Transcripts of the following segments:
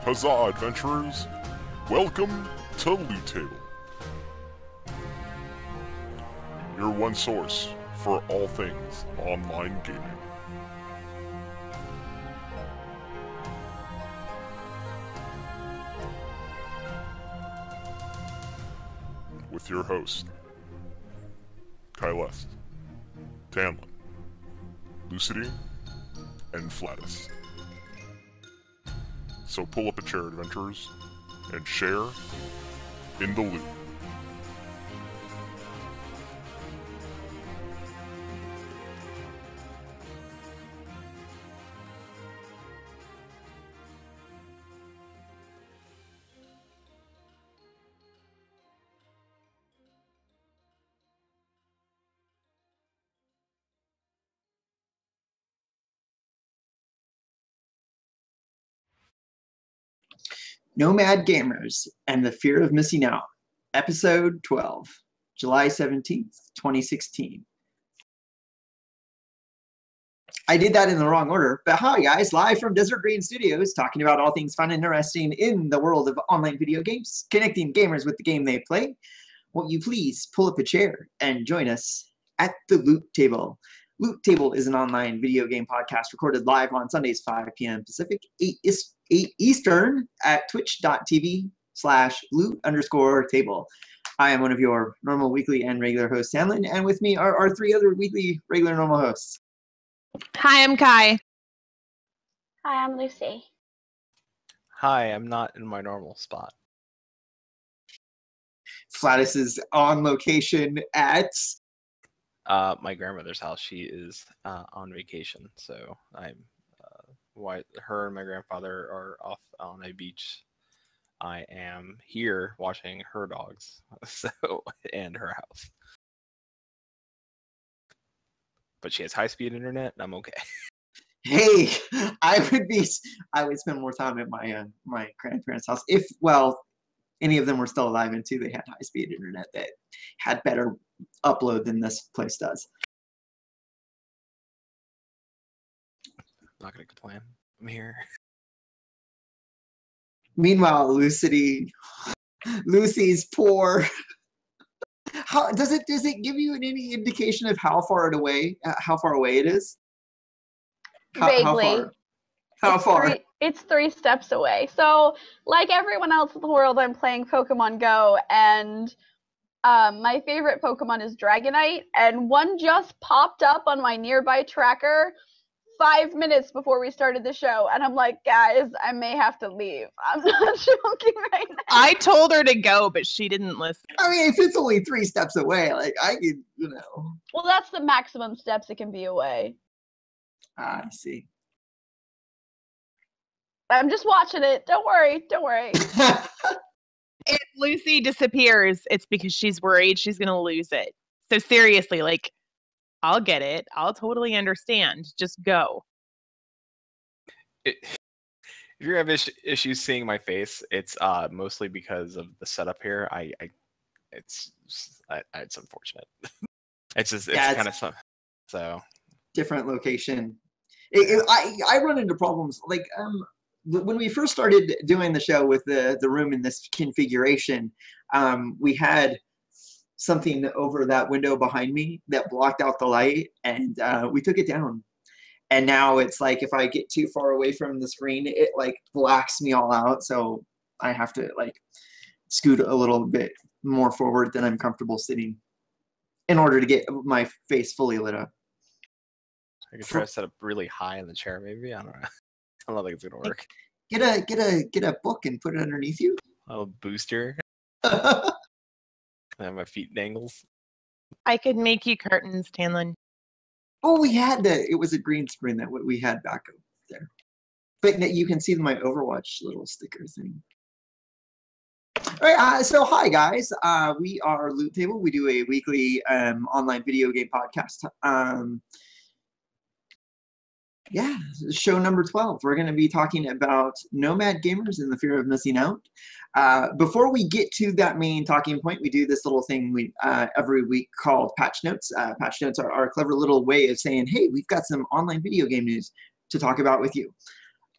Huzzah, adventurers! Welcome to Loot Table, your one source for all things online gaming. With your host, Caeleste, Tannlin, Lucitie, and Flattuss. So pull up a chair, adventurers, and share in the loot. Nomad Gamers and the Fear of Missing Out, Episode 12, July 17th, 2016. I did that in the wrong order, but hi guys, live from Desert Green Studios, talking about all things fun and interesting in the world of online video games, connecting gamers with the game they play. Won't you please pull up a chair and join us at the Loot Table. Loot Table is an online video game podcast recorded live on Sundays, 5 p.m. Pacific, 8 Eastern at twitch.tv/loot_table. I am one of your normal, weekly, and regular hosts, Tannlin, and with me are our three other weekly, regular, normal hosts. Hi, I'm Kai. Hi, I'm Lucy. Hi, I'm not in my normal spot. Flattuss is on location at My grandmother's house. She is on vacation, so her and my grandfather are off on a beach. I am here watching her dogs, and her house. But she has high-speed internet, and I'm okay. Hey, I would spend more time at my my grandparents' house if, well, any of them were still alive, and two, they had high-speed internet that had better upload than this place does. Not gonna complain. I'm here. Meanwhile, Lucy's poor. How does it give you any indication of how far away it is? Vaguely. How far? It's 3 steps away. So, like everyone else in the world, I'm playing Pokemon Go, and my favorite Pokemon is Dragonite, and one just popped up on my nearby tracker 5 minutes before we started the show, and I'm like, guys, I may have to leave. I'm not joking right now. I told her to go, but she didn't listen. I mean, if it's only 3 steps away, like, I could, Well, that's the maximum steps it can be away. I see. I'm just watching it. Don't worry. If Lucy disappears, it's because she's worried she's going to lose it. So seriously, like, I'll get it. I'll totally understand. Just go. If you're having issues seeing my face, it's mostly because of the setup here. It's unfortunate. It's kind of fun. So different location. I run into problems like when we first started doing the show with the room in this configuration. We had something over that window behind me that blocked out the light, and we took it down. And now it's like if I get too far away from the screen, it like blacks me all out. So I have to like scoot a little bit more forward than I'm comfortable sitting in order to get my face fully lit up. I could try to set up really high in the chair, maybe. I don't know. I don't think it's gonna work. Get a book and put it underneath you. A little booster. I have my feet dangles. I could make you curtains, Tannlin. Oh, it was a green screen that we had back up there. But you can see my Overwatch little sticker thing. All right, so hi guys. We are Loot Table. We do a weekly online video game podcast. Yeah, show number 12. We're going to be talking about Nomad Gamers and the Fear of Missing Out. Before we get to that main talking point, we do this little thing every week called Patch Notes. Patch Notes are our clever little way of saying, hey, we've got some online video game news to talk about with you.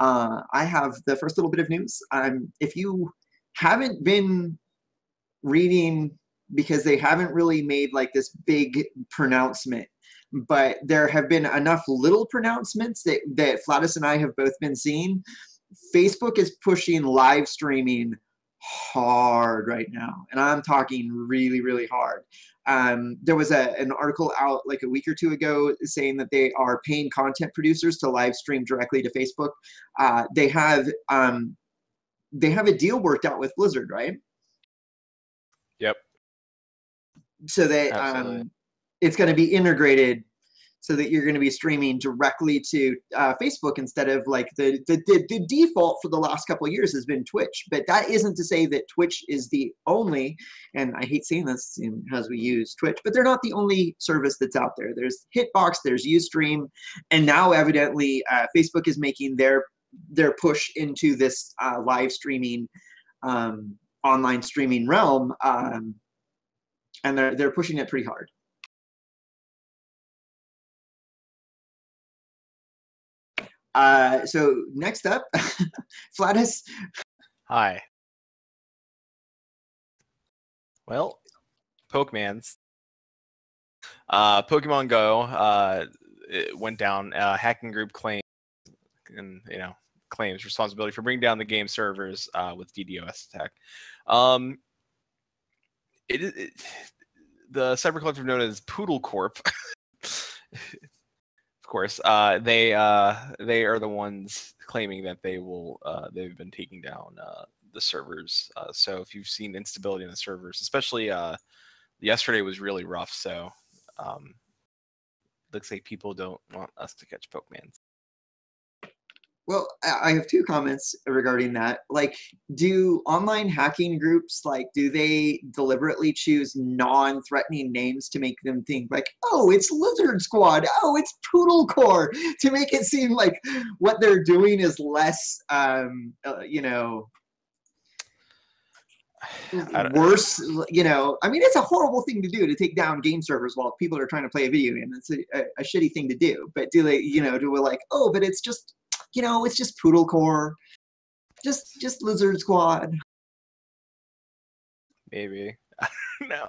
I have the first little bit of news. If you haven't been reading, because they haven't really made like this big pronouncement, but there have been enough little pronouncements that Flattuss and I have both been seeing. Facebook is pushing live streaming hard right now, and I'm talking really, really hard. There was an article out like a week or two ago saying that they are paying content producers to live stream directly to Facebook. They have a deal worked out with Blizzard, right? Yep. So that it's going to be integrated so that you're going to be streaming directly to Facebook instead of like the default for the last couple of years has been Twitch. But that isn't to say that Twitch is the only, and I hate saying this as we use Twitch, but they're not the only service that's out there. There's Hitbox, there's Ustream, and now evidently Facebook is making their push into this live streaming, online streaming realm, and they're pushing it pretty hard. So next up, Flattuss. Hi. Well, Pokemans. Pokemon Go it went down. Hacking group claims responsibility for bringing down the game servers with DDoS attack. The cyber collective known as Poodle Corp. Of course, they are the ones claiming that they've been taking down the servers. So if you've seen instability in the servers, especially yesterday was really rough. So looks like people don't want us to catch Pokemans. Well, I have two comments regarding that. Like, do online hacking groups, do they deliberately choose non-threatening names to make them think like, oh, it's Lizard Squad, oh, it's Poodle Corps, to make it seem like what they're doing is less, worse, I mean, it's a horrible thing to do, to take down game servers while people are trying to play a video game. It's a shitty thing to do. But do they, do we like, oh, but it's just, it's just Poodle Corps, just Lizard Squad. Maybe. I don't know.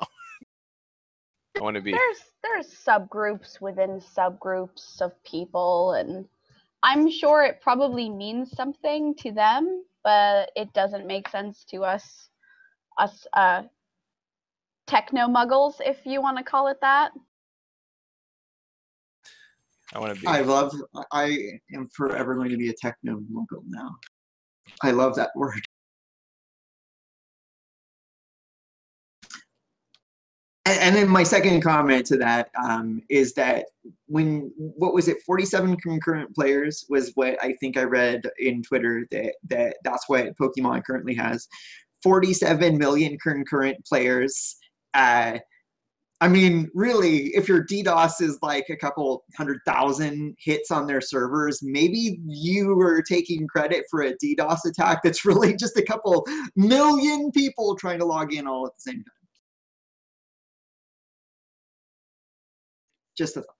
I want to be. There's subgroups within subgroups of people, and I'm sure it probably means something to them, but it doesn't make sense to us techno muggles, if you want to call it that. I want to be. I am forever going to be a techno muggle now. I love that word. And then my second comment to that is that what was it, 47 concurrent players was what I think I read in Twitter, that's what Pokemon currently has. 47 million concurrent players. I mean, really, if your DDoS is like a couple 100,000 hits on their servers, maybe you were taking credit for a DDoS attack that's really just a couple million people trying to log in all at the same time. Just a thought.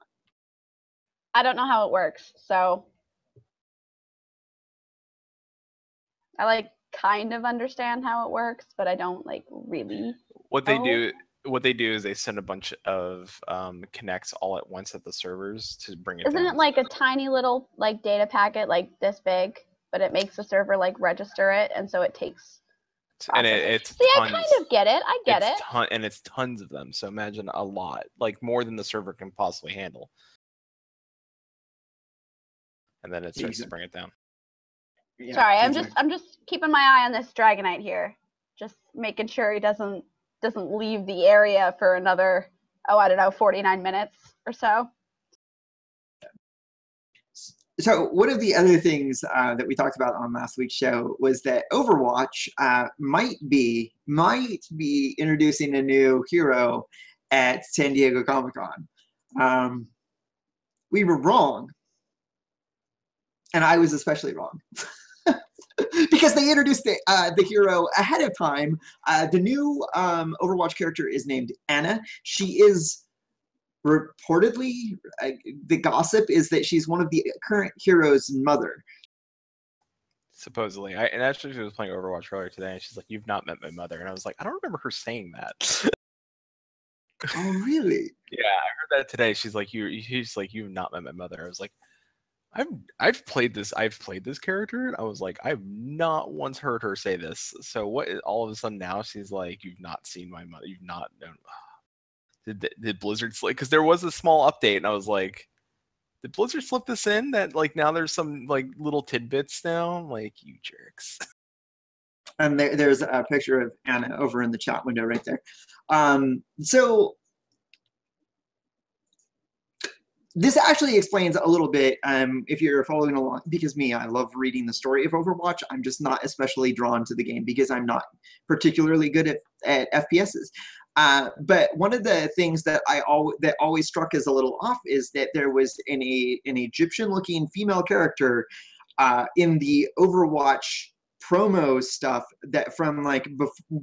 I don't know how it works, so I kind of understand how it works, but I don't really. What they do is they send a bunch of connects all at once at the servers to bring it down. Isn't it like a tiny little data packet this big, but it makes the server register it, and so it takes. And it's See, tons. I kind of get it. I get it. And it's tons of them. So imagine a lot, more than the server can possibly handle. And then it starts to bring it down. Yeah, sorry, I'm just keeping my eye on this Dragonite here, just making sure he doesn't leave the area for another, 49 minutes or so. So one of the other things that we talked about on last week's show was that Overwatch might be introducing a new hero at San Diego Comic-Con. We were wrong, and I was especially wrong. Because they introduced the hero ahead of time. The new Overwatch character is named Anna. She is reportedly, the gossip is that she's one of the current hero's mother. Supposedly, and actually she was playing Overwatch earlier today, and she's like, "You've not met my mother," and I was like, "I don't remember her saying that." Oh, really? Yeah, I heard that today. She's like, She's like, "You've not met my mother." I was like, I've played this character, and I was like, I've not once heard her say this. So what? All of a sudden now she's like, "You've not seen my mother. You've not known." Did Blizzard slip? Because there was a small update, and I was like, did Blizzard slip this in? That like now there's some like little tidbits now. I'm like, you jerks. And there's a picture of Anna over in the chat window right there. So this actually explains a little bit, if you're following along, because I love reading the story of Overwatch. I'm just not especially drawn to the game because I'm not particularly good at FPSs. But one of the things that always struck as a little off is that there was an Egyptian-looking female character in the Overwatch promo stuff that from like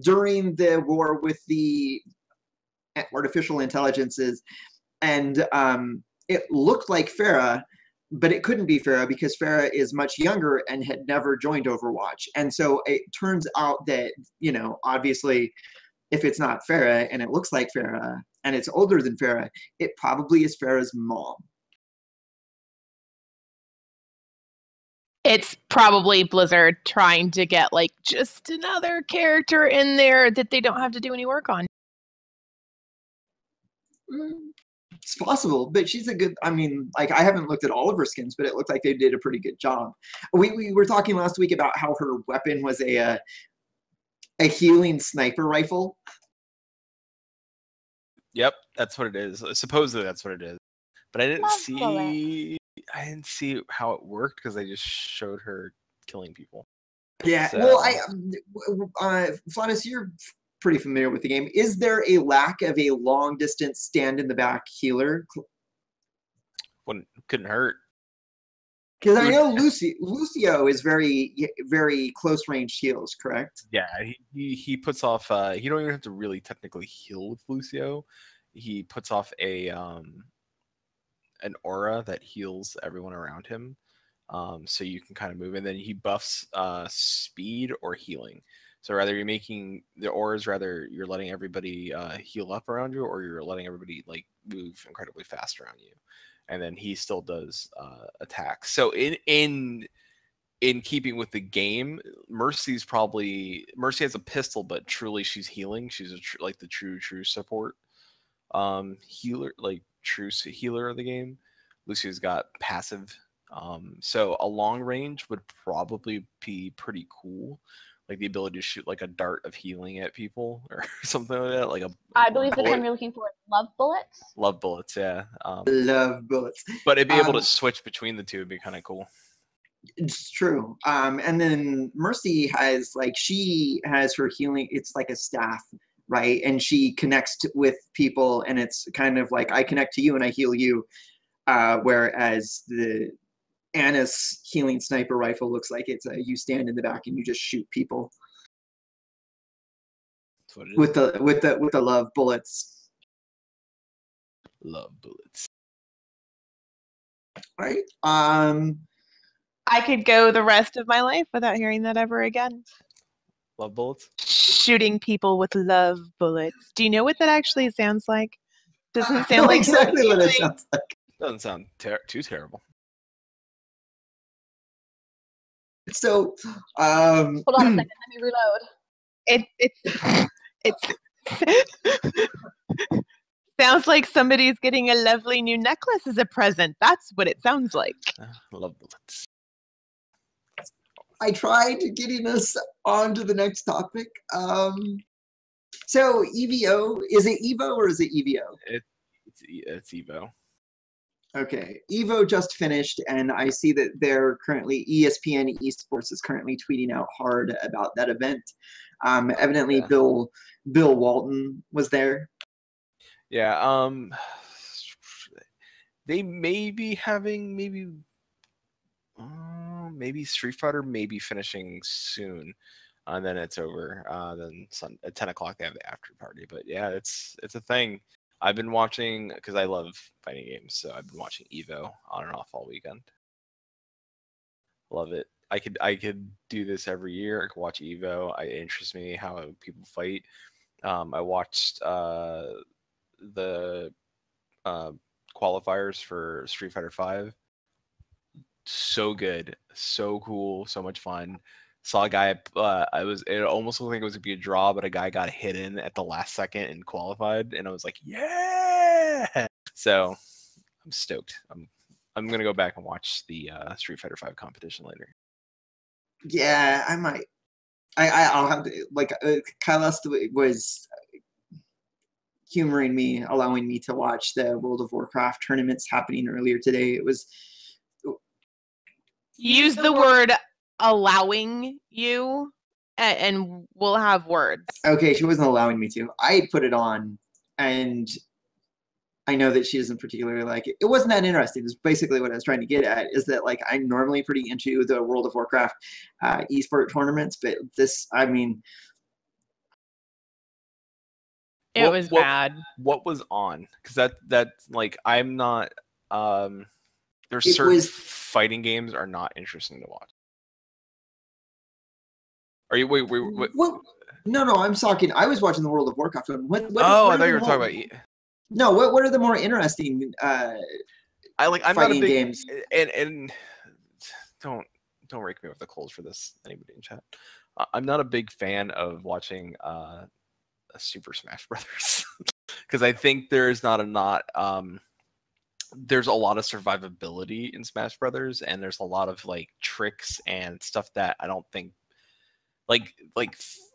during the war with the artificial intelligences, and it looked like Pharah, but it couldn't be Pharah because Pharah is much younger and had never joined Overwatch. And so it turns out that, obviously, if it's not Pharah and it looks like Pharah and it's older than Pharah, it probably is Pharah's mom. It's probably Blizzard trying to get like just another character in there that they don't have to do any work on. It's possible, but she's a good, I haven't looked at all of her skins, but it looked like they did a pretty good job. We were talking last week about how her weapon was a healing sniper rifle. Yep, that's what it is. Supposedly that's what it is. But I didn't see how it worked because they just showed her killing people. Yeah, so. Well, Flattuss, you're pretty familiar with the game. Is there a lack of a long distance stand in the back healer? Couldn't hurt. Because I know Lucio is very, very close range heals, correct? Yeah, he puts off. You don't even have to really technically heal with Lucio. He puts off an aura that heals everyone around him. So you can kind of move, and then he buffs speed or healing. So rather you're making the auras, rather you're letting everybody heal up around you, or you're letting everybody like move incredibly fast around you. And then he still does attacks. So in keeping with the game, Mercy has a pistol, but truly she's healing. She's like the true support healer, like true healer of the game. Lucy's got passive. So a long range would probably be pretty cool. Like the ability to shoot like a dart of healing at people or something like that. Like I believe the term you're looking for is love bullets. Love bullets, yeah. Love bullets. But it'd be able to switch between the two would be kind of cool. It's true. And then Mercy she has her healing. It's like a staff, right? And she connects with people, and it's kind of like I connect to you and I heal you. Whereas the Anna's healing sniper rifle looks like it's you stand in the back and you just shoot people with the love bullets. Love bullets. Right. I could go the rest of my life without hearing that ever again. Love bullets? Shooting people with love bullets. Do you know what that actually sounds like? Doesn't sound like exactly what it sounds like. Doesn't sound too terrible. So, hold on a second. Let me reload. It's sounds like somebody's getting a lovely new necklace as a present. That's what it sounds like. Love bullets. I tried getting us on to the next topic. So EVO, is it Evo or is it EVO? It's Evo. Okay, Evo just finished, and I see that they're currently, ESPN Esports is currently tweeting out hard about that event. Evidently, Yeah. Bill Walton was there. Yeah, they may be having maybe Street Fighter may be finishing soon, and then it's over. Then at 10 o'clock they have the after party. But yeah, it's a thing. I've been watching because I love fighting games, so I've been watching Evo on and off all weekend. Love it. I could do this every year. I could watch Evo. It interests me how people fight. I watched the qualifiers for Street Fighter 5. So good, so cool, so much fun. Saw a guy. It almost looked like it was gonna be a draw, but a guy got hit in at the last second and qualified, and I was like, yeah. So I'm stoked. I'm gonna go back and watch the Street Fighter 5 competition later. Yeah, I might. I'll have to, like, Caeleste was humoring me, allowing me to watch the World of Warcraft tournaments happening earlier today. It was Use the word allowing you, and we'll have words. okay. She wasn't allowing me to. I put it on, and I know that she doesn't particularly like it. It wasn't that interesting. Is basically what I was trying to get at. Is that, like, I'm normally pretty into the World of Warcraft esport tournaments, but this, I mean, It was bad. What was on? Because that like I'm not. There's certain fighting games are not interesting to watch. Are you wait? What? No, I'm talking. I was watching the World of Warcraft one. What I thought you were talking about. No, what are the more interesting I'm not a big games? And don't rake me with the coals for this, anybody in chat. I'm not a big fan of watching Super Smash Brothers because I think there's not there's a lot of survivability in Smash Brothers, and there's a lot of like tricks and stuff that I don't think like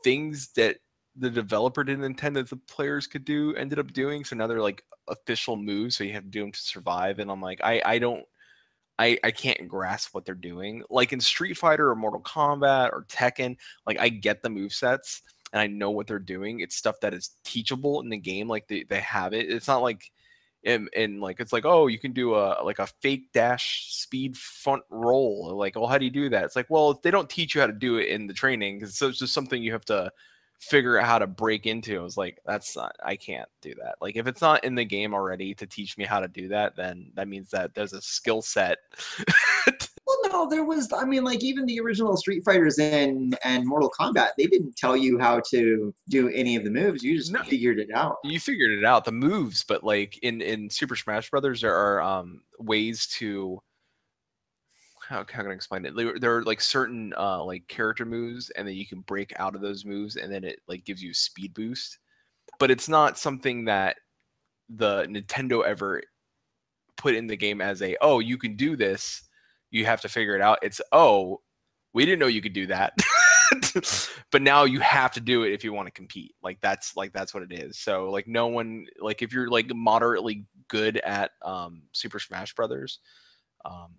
things that the developer didn't intend that the players could do ended up doing. So now they're like official moves, so you have to do them to survive. And I'm like, I can't grasp what they're doing. Like in Street Fighter or Mortal Kombat or Tekken, like I get the movesets and I know what they're doing. It's stuff that is teachable in the game. Like they have it. It's not like in like it's like, oh, you can do a fake dash speed front roll. Like, well, how do you do that? It's like, well, they don't teach you how to do it in the training, because it's just something you have to figure out how to break into. I was like, I can't do that. Like, if it's not in the game already to teach me how to do that, then that means that there's a skill set. Well, no, there was. I mean, like, even the original Street Fighters and Mortal Kombat, they didn't tell you how to do any of the moves. You just figured it out. You figured it out, the moves, but like in Super Smash Brothers, there are ways to. How can I explain it? There are like certain like character moves, and then you can break out of those moves, and then it like gives you a speed boost. But it's not something that the Nintendo ever put in the game as a, oh, you can do this. You have to figure it out. It's, oh, we didn't know you could do that. But now you have to do it if you want to compete. Like that's what it is. So like no one, like if you're like moderately good at Super Smash Brothers,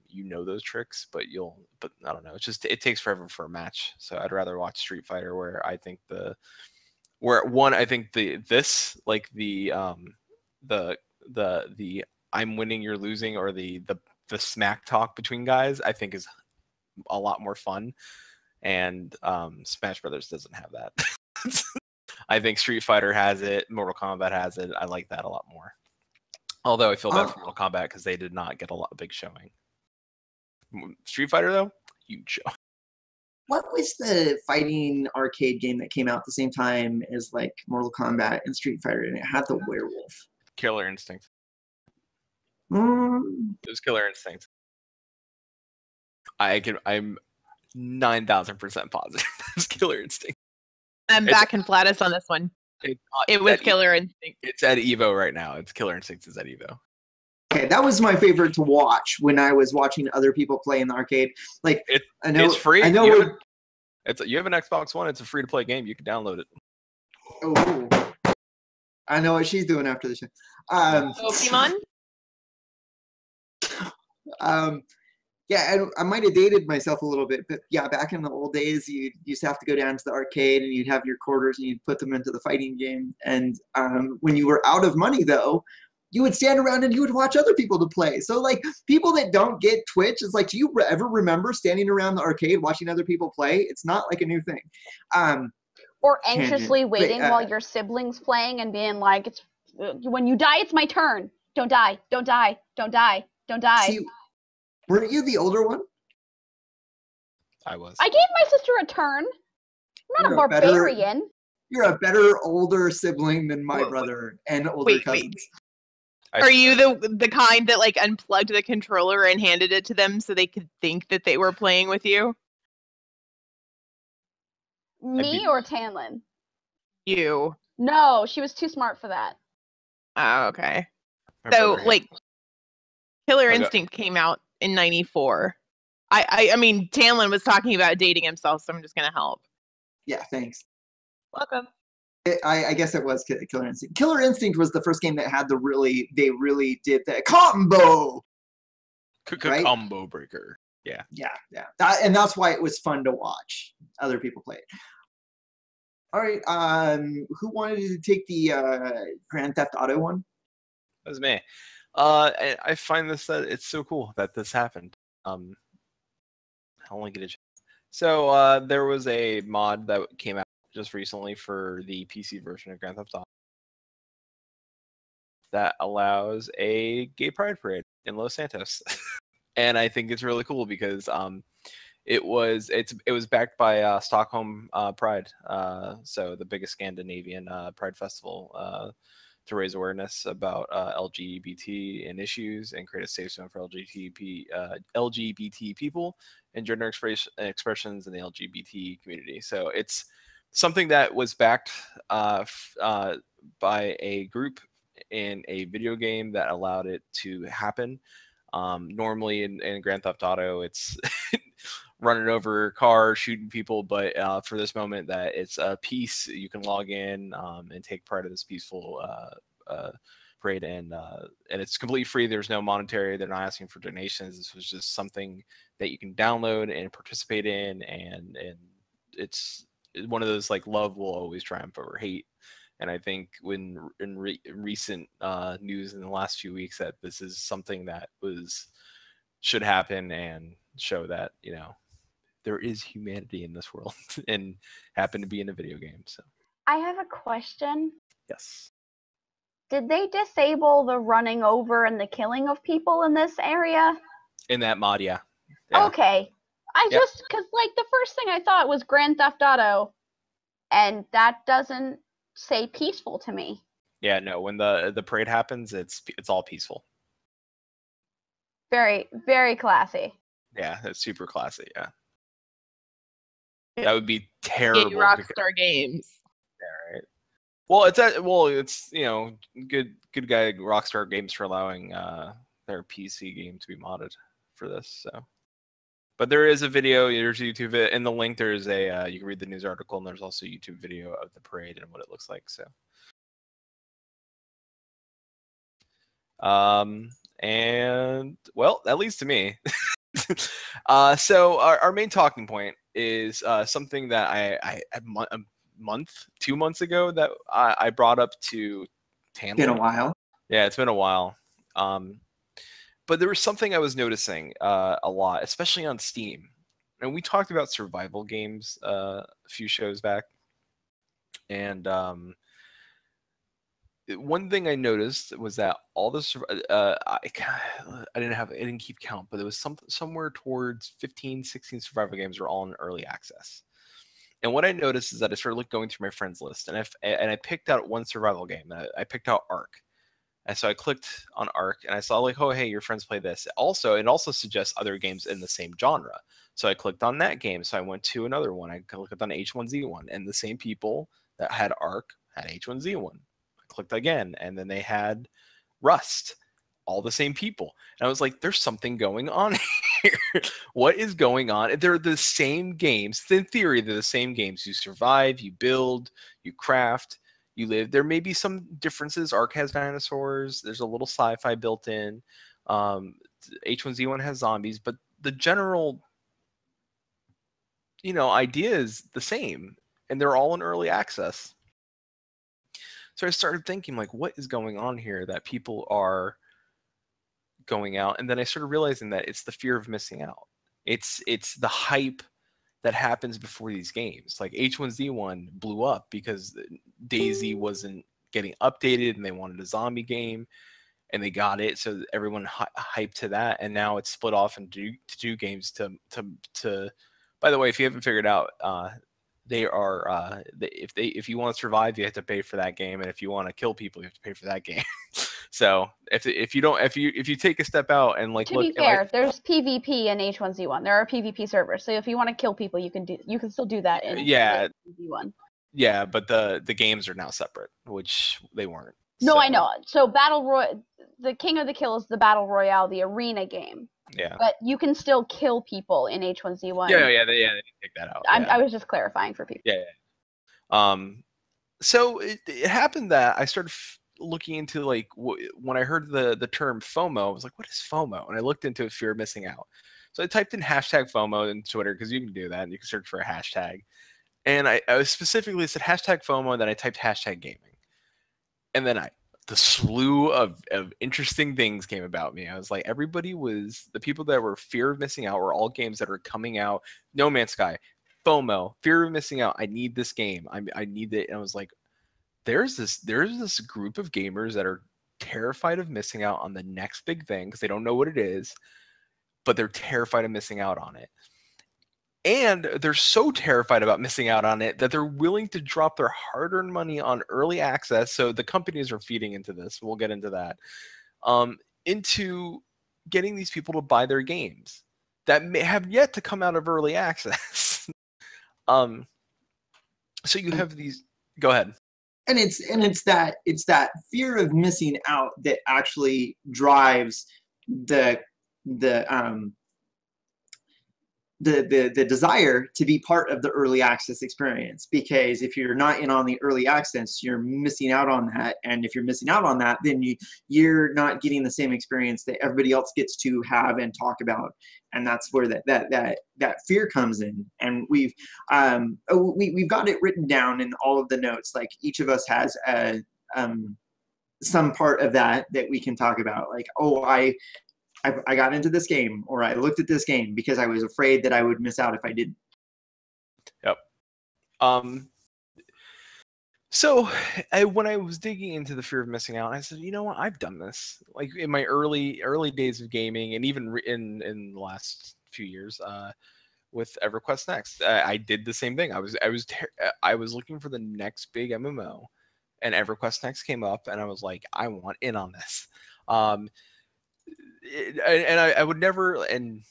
you know those tricks, but I don't know. It's just, it takes forever for a match. So I'd rather watch Street Fighter, where I think the I'm winning, you're losing, or the smack talk between guys, I think is a lot more fun. And Smash Brothers doesn't have that. I think Street Fighter has it, Mortal Kombat has it. I like that a lot more. Although I feel bad for Mortal Kombat because they did not get a big showing. Street Fighter, though, huge show. What was the fighting arcade game that came out at the same time as like Mortal Kombat and Street Fighter, and it had the werewolf? Killer Instinct. It was Killer Instinct. I'm 9,000% positive it's Killer Instinct. I'm back in Flattuss on this one. It was Killer Instinct. It's at Evo right now. It's Killer Instinct is at Evo. Okay, that was my favorite to watch when I was watching other people play in the arcade. Like, it's free. I know you have an Xbox One. It's a free to play game. You can download it. Oh, I know what she's doing after the show. Pokemon. Yeah, I might have dated myself a little bit, but yeah, back in the old days, you used to have to go down to the arcade and you'd have your quarters and you'd put them into the fighting game. And when you were out of money, though, you would stand around and you would watch other people to play. So, like, people that don't get Twitch, it's like, do you ever remember standing around the arcade watching other people play? It's not like a new thing. Or anxiously waiting while your siblings playing and being like, "It's when you die, it's my turn. Don't die, don't die, don't die, don't die." See, weren't you the older one? I was. I gave my sister a turn. I'm not a barbarian. You're a better older sibling than my Wait, brother and older cousins. Are you the kind that like unplugged the controller and handed it to them so they could think that they were playing with you? Me or Tannlin? You. No, she was too smart for that. Oh, okay. My So brother- like Killer Okay. Instinct came out in 94. I mean Tannlin was talking about dating himself, so I'm just gonna help. Yeah, thanks. Welcome. I guess it was Killer Instinct. Killer Instinct was the first game that had they really did the combo. Right? Combo breaker. Yeah. Yeah. And that's why it was fun to watch other people play it. All right. Who wanted to take the Grand Theft Auto one? That was me. I find that it's so cool that this happened. I only get a chance. So there was a mod that came out just recently for the PC version of Grand Theft Auto that allows a gay pride parade in Los Santos, and I think it's really cool because it was backed by Stockholm Pride, so the biggest Scandinavian pride festival, to raise awareness about LGBT and issues and create a safe zone for LGBT people and gender expressions in the LGBT community. So it's something that was backed by a group in a video game that allowed it to happen. Normally in Grand Theft Auto, it's running over cars, shooting people, but for this moment that it's a peace, you can log in and take part of this peaceful parade, and it's completely free. There's no monetary. They're not asking for donations. This was just something that you can download and participate in, and it's one of those like love will always triumph over hate. And I think when in recent news in the last few weeks that this is something that should happen and show that there is humanity in this world and happen to be in a video game. So I have a question. yes. Did they disable the running over and the killing of people in this area? In that mod, yeah. Okay. Because like the first thing I thought was Grand Theft Auto, and that doesn't say peaceful to me. Yeah, no, when the parade happens, it's all peaceful. Very, very classy. Yeah, that's super classy, yeah. That would be terrible. Yay, Rockstar Games. Yeah, right. Well, it's good guy Rockstar Games for allowing their PC game to be modded for this. So, but there is a video. There's a YouTube in the link. There's a you can read the news article, and there's also a YouTube video of the parade and what it looks like. So, and well, that leads to me. So our main talking point is something that I 2 months ago that I brought up to Tannlin. Been a while. Yeah, it's been a while. But there was something I was noticing a lot, especially on Steam. And we talked about survival games a few shows back. And one thing I noticed was that all this I didn't keep count, but there was somewhere towards 15, 16 survival games were all in early access. And what I noticed is that I started going through my friends list, and I picked out one survival game. I picked out Ark, and so I clicked on Ark, and I saw like, oh hey, your friends play this. Also, it also suggests other games in the same genre. So I clicked on that game. So I went to another one. I clicked on H1Z1, and the same people that had Ark had H1Z1. I clicked again, and then they had Rust. All the same people. And I was like, there's something going on here. What is going on? They're the same games. In theory, they're the same games. You survive, you build, you craft, you live. There may be some differences. Ark has dinosaurs. There's a little sci-fi built in. H1Z1 has zombies, but the general, idea is the same. And they're all in early access. So I started thinking, like, what is going on here that people are going out? And then I started realizing that it's the fear of missing out. It's the hype that happens before these games. Like H1Z1 blew up because DayZ wasn't getting updated and they wanted a zombie game and they got it, so everyone hyped to that, and now it's split off into two games to By the way, if you haven't figured out, they are if you want to survive, you have to pay for that game, and if you want to kill people, you have to pay for that game. So if you take a step out and like To look, be fair, there's PvP in H1Z1. There are PvP servers, so if you want to kill people, you can still do that in H1Z1. Yeah, but the games are now separate, which they weren't. No, so. I know. So the King of the Kill is the Battle Royale, the arena game. Yeah. But you can still kill people in H1Z1. Yeah, they take that out. I was just clarifying for people. Yeah. So it happened that I started looking into like when I heard the term FOMO, I was like, what is FOMO? And I looked into fear of missing out. So I typed in hashtag FOMO in Twitter because you can do that and you can search for a hashtag. And I specifically said hashtag FOMO, and then I typed hashtag gaming. And then the slew of interesting things came about me. I was like, the people that were fear of missing out were all games that are coming out. No Man's Sky, FOMO, fear of missing out. I need this game. I need it. And I was like, there's this group of gamers that are terrified of missing out on the next big thing because they don't know what it is, but they're terrified of missing out on it. And they're so terrified about missing out on it that they're willing to drop their hard-earned money on early access. So the companies are feeding into this. We'll get into that. Into getting these people to buy their games that may have yet to come out of early access. So you have these. Go ahead. And it's that fear of missing out that actually drives the desire to be part of the early access experience, because if you're not in on the early access, you're missing out on that. And if you're missing out on that, then you're not getting the same experience that everybody else gets to have and talk about. And that's where that fear comes in. And we've got it written down in all of the notes. Like each of us has some part of that we can talk about. Like, oh, I got into this game, or I looked at this game because I was afraid that I would miss out if I didn't. Yep. So when I was digging into the fear of missing out, I said, you know what, I've done this. Like in my early days of gaming, and even in the last few years, with EverQuest Next, I did the same thing. I was looking for the next big MMO, and EverQuest Next came up, and I was like, I want in on this. And I would never, and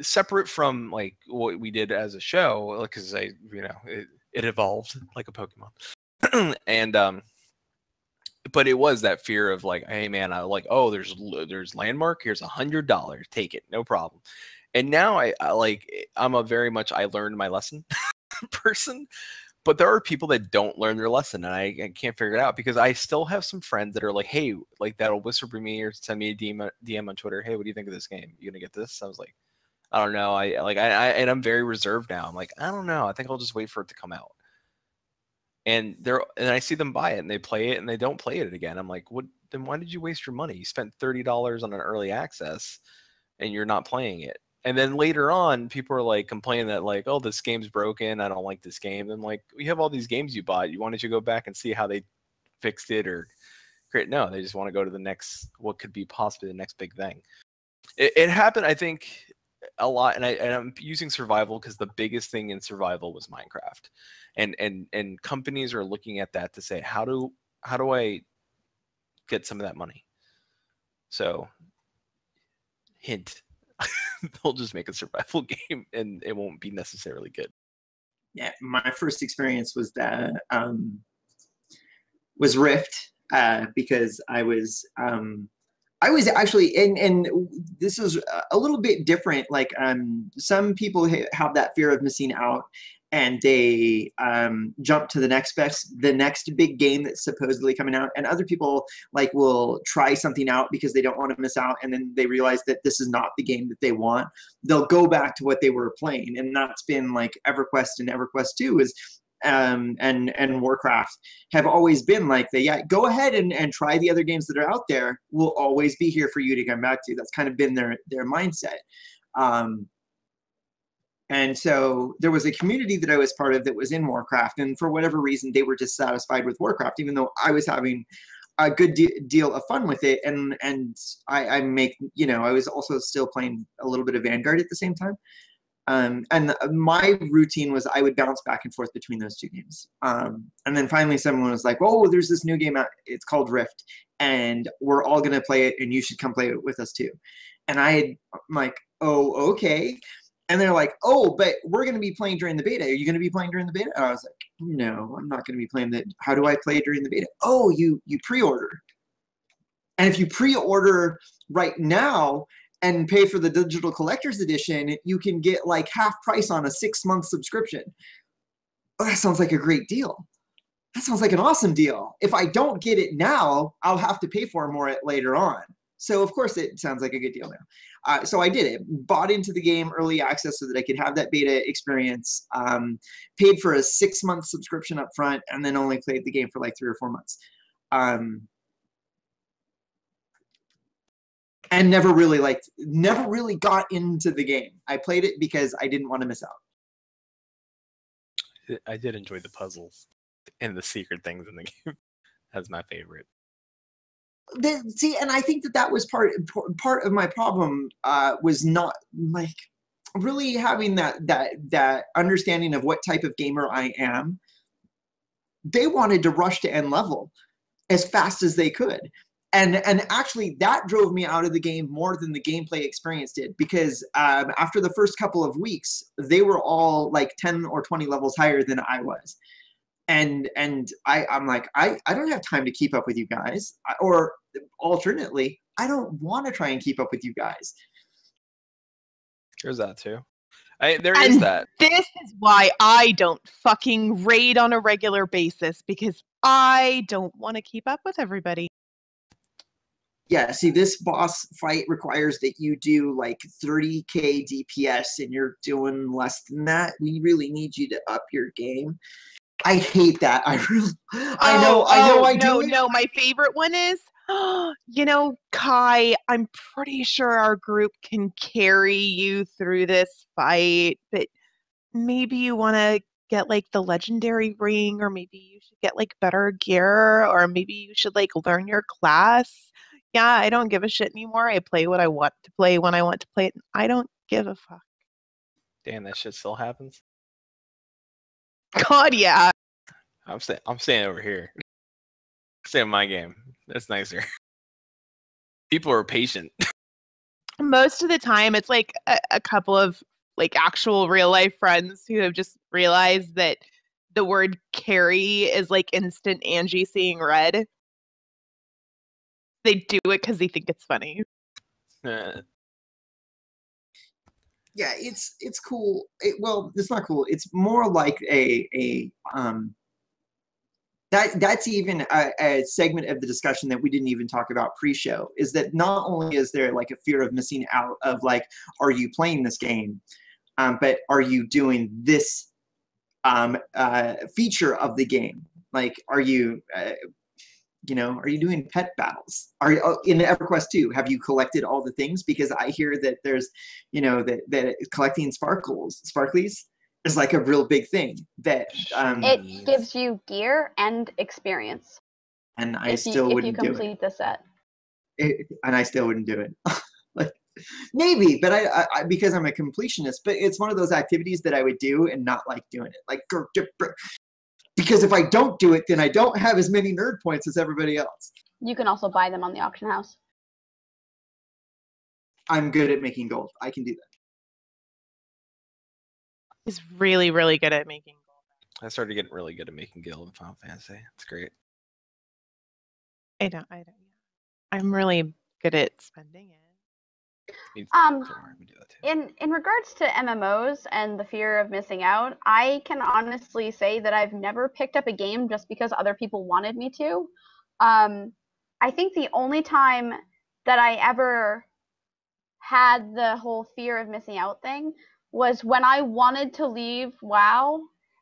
separate from like what we did as a show, because it evolved like a Pokemon. And but it was that fear of like, hey man, I like, oh, there's Landmark, here's $100, take it, no problem. And now I'm a very much I learned my lesson person. But there are people that don't learn their lesson, and I can't figure it out, because I still have some friends that are like, hey, like that'll whisper me or send me a DM on Twitter. Hey, what do you think of this game? You gonna get this? I was like, I don't know. And I'm very reserved now. I'm like, I don't know. I think I'll just wait for it to come out. And I see them buy it and they play it and they don't play it again. I'm like, what? Then why did you waste your money? You spent $30 on an early access, and you're not playing it. And then later on, people are like complaining that like, oh, this game's broken. I don't like this game. And like, we have all these games you bought. You wanted to go back and see how they fixed it or create. No, they just want to go to the next, what could be possibly the next big thing. It happened, I think, a lot. And I'm using survival because the biggest thing in survival was Minecraft. And companies are looking at that to say, how do I get some of that money? So, hint. They'll just make a survival game and it won't be necessarily good. Yeah, my first experience was that was Rift, because I was actually, and this is a little bit different. Like some people have that fear of missing out, and they jump to the next big game that's supposedly coming out, and other people like will try something out because they don't want to miss out, and then they realize that this is not the game that they want. They'll go back to what they were playing, and that's been like EverQuest and EverQuest 2 is and Warcraft have always been like go ahead and try the other games that are out there. We'll always be here for you to come back to. That's kind of been their mindset. And so there was a community that I was part of that was in Warcraft, and for whatever reason, they were dissatisfied with Warcraft, even though I was having a good deal of fun with it. And I was also still playing a little bit of Vanguard at the same time. And my routine was I would bounce back and forth between those two games. And then finally someone was like, oh, there's this new game out. It's called Rift. And we're all going to play it, and you should come play it with us too. And I'm like, oh, okay. And they're like, oh, but we're going to be playing during the beta. Are you going to be playing during the beta? And I was like, no, I'm not going to be playing that. How do I play during the beta? Oh, you pre-order. And if you pre-order right now and pay for the digital collector's edition, you can get like half price on a 6-month subscription. Oh, that sounds like a great deal. That sounds like an awesome deal. If I don't get it now, I'll have to pay for more later on. So of course it sounds like a good deal now. So I did it, bought into the game early access so that I could have that beta experience, paid for a 6-month subscription up front, and then only played the game for like 3 or 4 months. And never really got into the game. I played it because I didn't want to miss out. I did enjoy the puzzles and the secret things in the game. That's my favorite. See, and I think that was part of my problem, was not like really having that understanding of what type of gamer I am. They wanted to rush to end level as fast as they could. And actually that drove me out of the game more than the gameplay experience did, because after the first couple of weeks, they were all like 10 or 20 levels higher than I was. And I'm like, I don't have time to keep up with you guys. Or alternately, I don't want to try and keep up with you guys. There's that too. There is that. This is why I don't fucking raid on a regular basis, because I don't want to keep up with everybody. Yeah, see, this boss fight requires that you do like 30k DPS, and you're doing less than that. We really need you to up your game. I hate that. I know. No, my favorite one is, Kai, I'm pretty sure our group can carry you through this fight, but maybe you want to get like the legendary ring, or maybe you should get like better gear, or maybe you should like learn your class. Yeah, I don't give a shit anymore. I play what I want to play when I want to play it. I don't give a fuck. Damn, that shit still happens. God, yeah. I'm staying over here. Stay in my game. That's nicer. People are patient. Most of the time, it's like a couple of like actual real life friends who have just realized that the word carry is like instant Angie seeing red. They do it because they think it's funny. Yeah, it's cool. Well, it's not cool. It's more like that's even a segment of the discussion that we didn't even talk about pre-show, is that not only is there like a fear of missing out of like, are you playing this game, but are you doing this feature of the game? Like, are you are you doing pet battles? Are you in EverQuest 2? Have you collected all the things? Because I hear that there's, that collecting sparklies is like a real big thing. That it gives you gear and experience. And I still wouldn't do it. If you complete the set. And I still wouldn't do it. Like, maybe, but I because I'm a completionist. But it's one of those activities that I would do and not like doing it. Like, because if I don't do it, then I don't have as many nerd points as everybody else. You can also buy them on the auction house. I'm good at making gold. I can do that. He's really, really good at making gold. I started getting really good at making guild in Final Fantasy. It's great. I don't. I'm really good at spending it. In regards to MMOs and the fear of missing out, I can honestly say that I've never picked up a game just because other people wanted me to. I think the only time that I ever had the whole fear of missing out thing was when I wanted to leave WoW,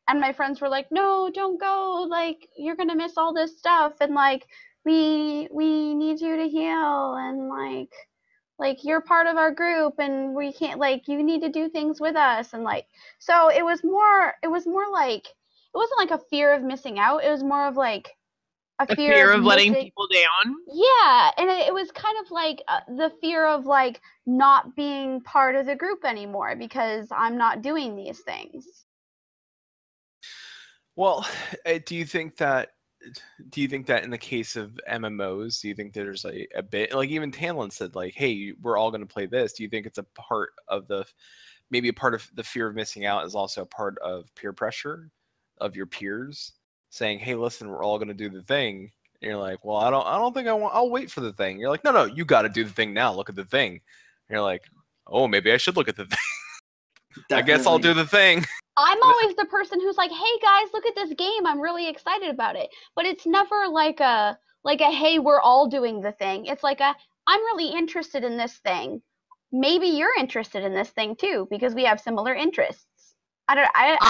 and my friends were like, no, don't go, like, you're gonna miss all this stuff, and like, we need you to heal, and like you're part of our group, and we can't, like, you need to do things with us, and like, so it was more like, it wasn't like a fear of missing out, it was more of like A fear fear of letting missing- people down. Yeah, and it was kind of like the fear of like not being part of the group anymore because I'm not doing these things. Well, do you think that in the case of MMOs, do you think there's a bit like even Tannlin said like, hey, we're all going to play this? Do you think it's a part of maybe a part of the fear of missing out is also a part of peer pressure of your peers saying, hey, listen, we're all going to do the thing. And you're like, well, I don't think I'll wait for the thing. You're like, no, you got to do the thing now. Look at the thing. And you're like, oh, maybe I should look at the thing. I guess I'll do the thing. I'm always the person who's like, hey guys, look at this game. I'm really excited about it. But it's never like a hey, we're all doing the thing. It's like I'm really interested in this thing. Maybe you're interested in this thing too, because we have similar interests. I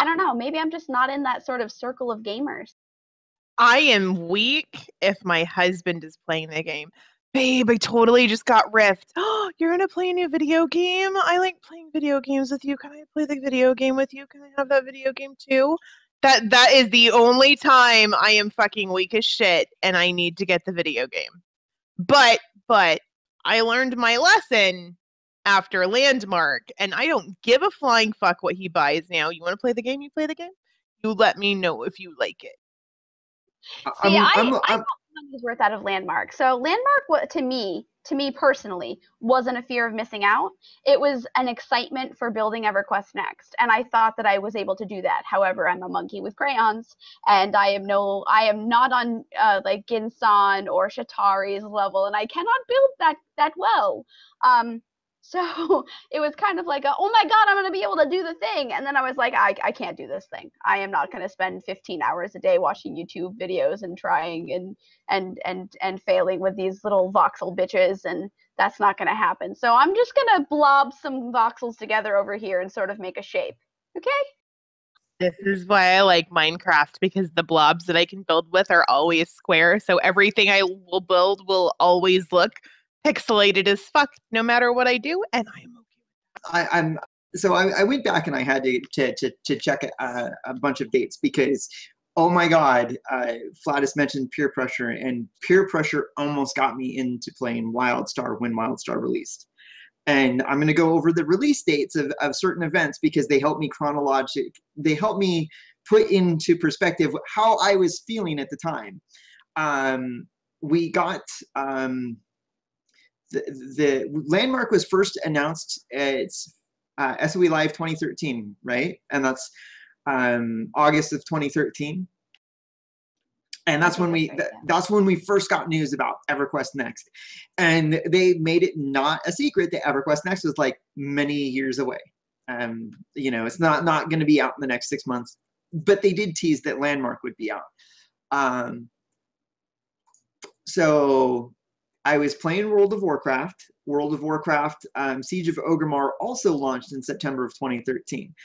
don't know. Maybe I'm just not in that sort of circle of gamers. I am weak if my husband is playing the game. Babe, I totally just got riffed. Oh, you're gonna play a new video game? I like playing video games with you. Can I play the video game with you? Can I have that video game too? That is the only time I am fucking weak as shit and I need to get the video game. But I learned my lesson after Landmark, and I don't give a flying fuck what he buys now. You want to play the game? You play the game. You let me know if you like it. See, I got money's worth out of Landmark. So Landmark, to me personally, wasn't a fear of missing out. It was an excitement for building EverQuest Next, and I thought that I was able to do that. However, I'm a monkey with crayons, and I am not on like Ginsan or Shatari's level, and I cannot build that well. So it was kind of like, oh my God, I'm going to be able to do the thing. And then I was like, I can't do this thing. I am not going to spend 15 hours a day watching YouTube videos and trying and failing with these little voxel bitches. And that's not going to happen. So I'm just going to blob some voxels together over here and sort of make a shape. Okay? This is why I like Minecraft, because the blobs that I can build with are always square. So everything I will build will always look pixelated as fuck, no matter what I do, and I'm okay. I went back and I had to check a bunch of dates because, oh my God, Flattuss mentioned peer pressure, and peer pressure almost got me into playing WildStar when WildStar released. And I'm going to go over the release dates of certain events because they help me they help me put into perspective how I was feeling at the time. We got the Landmark was first announced. It's SOE Live 2013, right? And that's August of 2013. And that's when we first got news about EverQuest Next. And they made it not a secret that EverQuest Next was like many years away. You know, it's not going to be out in the next 6 months, but they did tease that Landmark would be out. So I was playing World of Warcraft. World of Warcraft Siege of Orgrimmar also launched in September of 2013.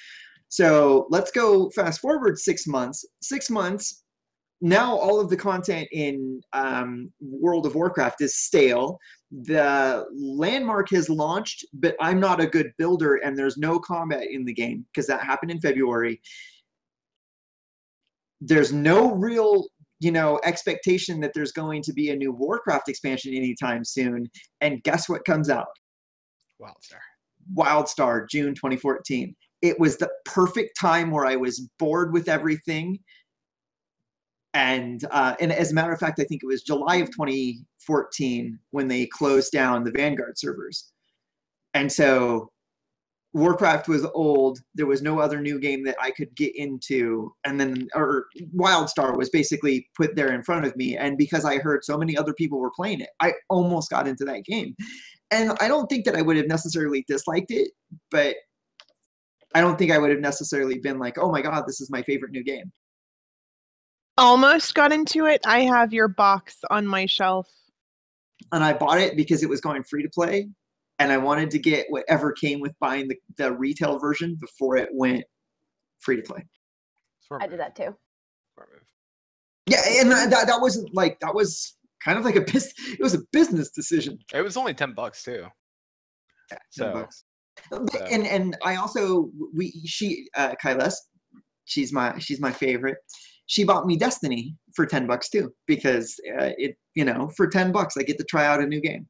So let's go fast forward 6 months. 6 months. Now all of the content in World of Warcraft is stale. The Landmark has launched, but I'm not a good builder, and there's no combat in the game because that happened in February. There's no real expectation that there's going to be a new Warcraft expansion anytime soon. And guess what comes out? WildStar, June 2014. It was the perfect time where I was bored with everything. And as a matter of fact, I think it was July of 2014 when they closed down the Vanguard servers. And so Warcraft was old. There was no other new game that I could get into. And then WildStar was basically put there in front of me. And because I heard so many other people were playing it, I almost got into that game. And I don't think that I would have necessarily disliked it, but I don't think I would have necessarily been like, oh my God, this is my favorite new game. Almost got into it. I have your box on my shelf. And I bought it because it was going free to play. And I wanted to get whatever came with buying the retail version before it went free to play. I did that too. Yeah, and that wasn't like, that was kind of like it was a business decision. It was only $10 too. Yeah, so, $10. And I also Caeleste, she's my favorite. she bought me Destiny for $10 too, because for $10 I get to try out a new game.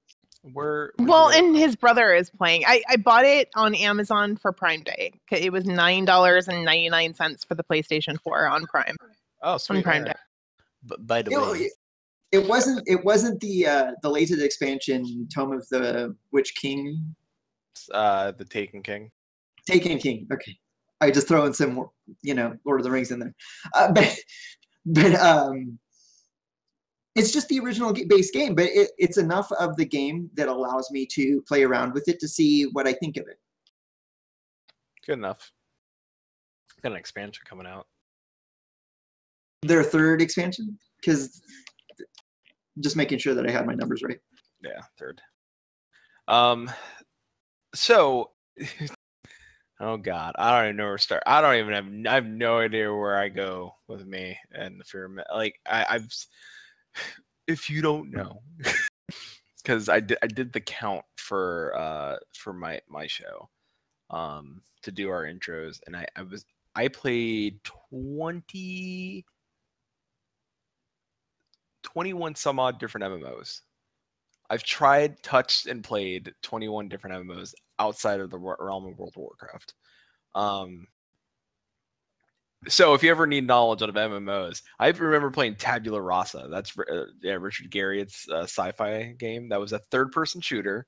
Well, and his brother is playing. I bought it on Amazon for Prime Day. It was $9.99 for the PlayStation 4 on Prime. Oh, sweet. On Prime Day. But by the way, it wasn't the latest expansion, Tome of the Witch King. The Taken King. Taken King. Okay, I just throw in some more, Lord of the Rings in there, but it's just the original base game, but it's enough of the game that allows me to play around with it to see what I think of it. Good enough. Got an expansion coming out. Their third expansion? Because just making sure that I had my numbers right. Yeah, third. So, oh God, I don't even know where to start. I have no idea where I go with me and the fear. Like I've, if you don't know, because I did the count for my show, to do our intros, and I played 21 some odd different MMOs. I've tried, touched, and played 21 different MMOs outside of the realm of World of Warcraft. So if you ever need knowledge out of MMOs, I remember playing Tabula Rasa. That's Richard Garriott's sci-fi game. That was a third-person shooter.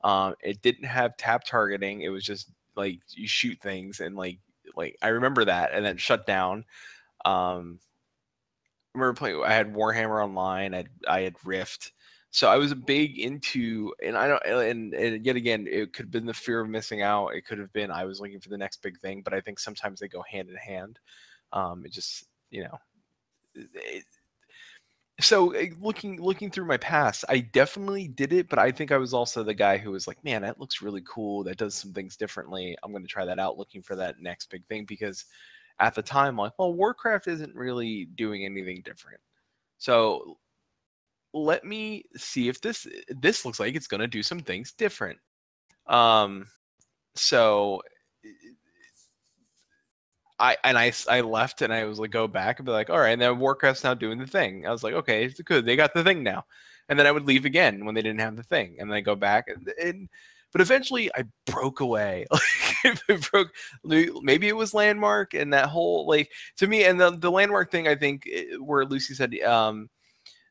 It didn't have tap targeting. It was just like you shoot things, and like I remember that, and then shut down. I remember playing. I had Warhammer Online. I had Rift. So I was big into, and I don't, and yet again, it could have been the fear of missing out. It could have been I was looking for the next big thing, but I think sometimes they go hand in hand. It just, so looking through my past, I definitely did it, but I think I was also the guy who was like, man, that looks really cool. That does some things differently. I'm going to try that out, looking for that next big thing, because at the time, like, well, Warcraft isn't really doing anything different. So let me see if this looks like it's going to do some things different. So I left, and I was like, go back and be like, all right, and then Warcraft's now doing the thing. I was like, okay, it's good. They got the thing now. And then I would leave again when they didn't have the thing, and then I go back, but eventually I broke away. Maybe it was Landmark and that whole, like, to me, and the Landmark thing, I think, where Lucy said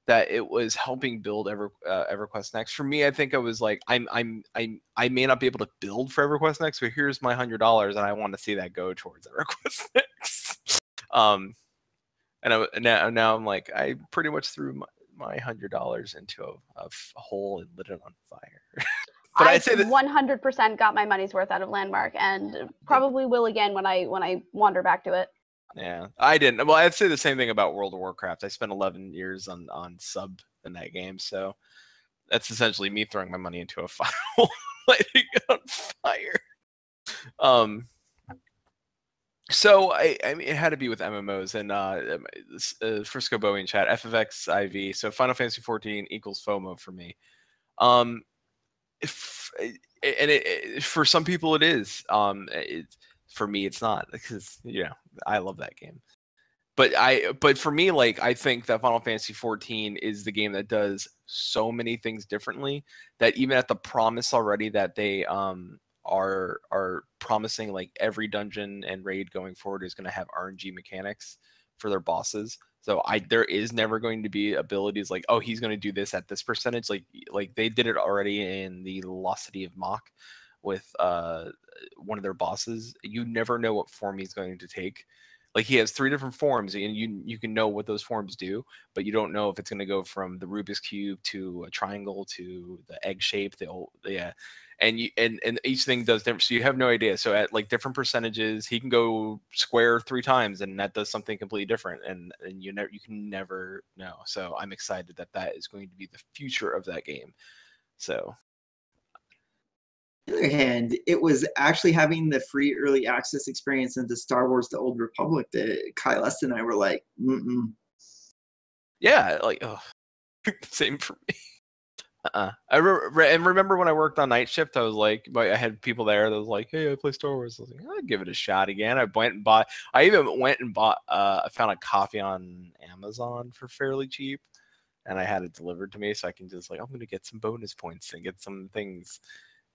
that it was helping build EverQuest Next. For me, I think I was like, I may not be able to build for EverQuest Next, but here's my $100, and I want to see that go towards EverQuest Next. And now I'm like, I pretty much threw my $100 into a hole and lit it on fire. But I'd say that 100% got my money's worth out of Landmark, and probably will again when I wander back to it. Yeah, I didn't. Well, I'd say the same thing about World of Warcraft. I spent 11 years on sub in that game, so that's essentially me throwing my money into a fire, lighting it on fire. So I mean, it had to be with MMOs, and Frisco Bowie in chat, FFX IV. So Final Fantasy 14 equals FOMO for me. For some people it is. For me, it's not, because I love that game. But for me, like, I think that Final Fantasy 14 is the game that does so many things differently, that even at the promise already that they are promising, like, every dungeon and raid going forward is going to have RNG mechanics for their bosses. So there is never going to be abilities like, oh, he's going to do this at this percentage. Like they did it already in the Lucitie of Mach with one of their bosses. You never know what form he's going to take. Like, he has 3 different forms, and you can know what those forms do, but you don't know if it's going to go from the Rubik's Cube to a triangle to the egg shape. And each thing does different, so you have no idea. So at like different percentages, he can go square 3 times, and that does something completely different, and you can never know. So I'm excited that is going to be the future of that game. So. On the other hand, it was actually having the free early access experience into Star Wars: The Old Republic that Caeleste and I were like, Yeah, like, same for me. remember when I worked on night shift, I was like, I had people there that was like, "Hey, I play Star Wars." I was like, "I'll give it a shot again." I even went and bought. I found a copy on Amazon for fairly cheap, and I had it delivered to me, so I can just like, I'm gonna get some bonus points and get some things,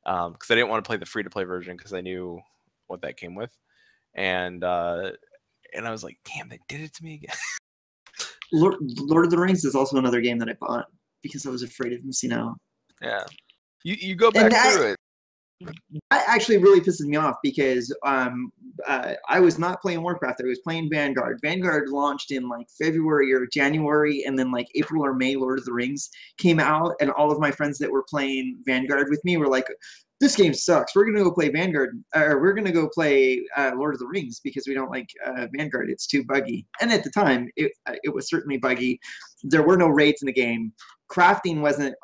because I didn't want to play the free to play version because I knew what that came with, and I was like, "Damn, they did it to me again." Lord of the Rings is also another game that I bought because I was afraid of missing out. Yeah, you go back through it. That actually really pisses me off because I was not playing Warcraft. I was playing Vanguard. Vanguard launched in like February or January, and then like April or May, Lord of the Rings came out, and all of my friends that were playing Vanguard with me were like, "This game sucks. We're gonna go play Vanguard, or we're gonna go play Lord of the Rings because we don't like Vanguard. It's too buggy." And at the time, it was certainly buggy. There were no raids in the game. Crafting wasn't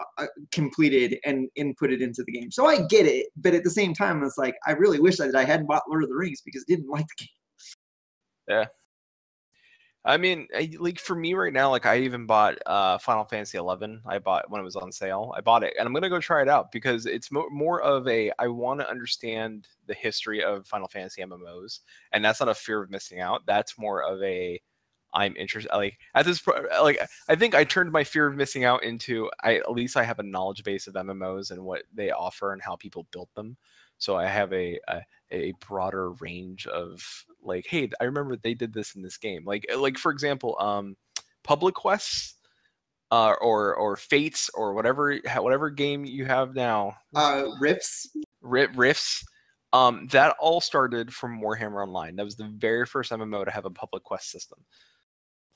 completed and inputted into the game. So I get it, but at the same time, it's like, I really wish that I hadn't bought Lord of the Rings because I didn't like the game. Yeah. I mean, like for me right now, like I even bought Final Fantasy 11. I bought when it was on sale. I bought it, and I'm gonna go try it out because it's more of a I want to understand the history of Final Fantasy MMOs, and that's not a fear of missing out. That's more of a I'm interested. Like at this, like I think I turned my fear of missing out into at least I have a knowledge base of MMOs and what they offer and how people built them. So I have a broader range of like, hey, I remember they did this in this game. Like for example, public quests, or fates or whatever game you have now. Rifts. Rifts. That all started from Warhammer Online. That was the very first MMO to have a public quest system.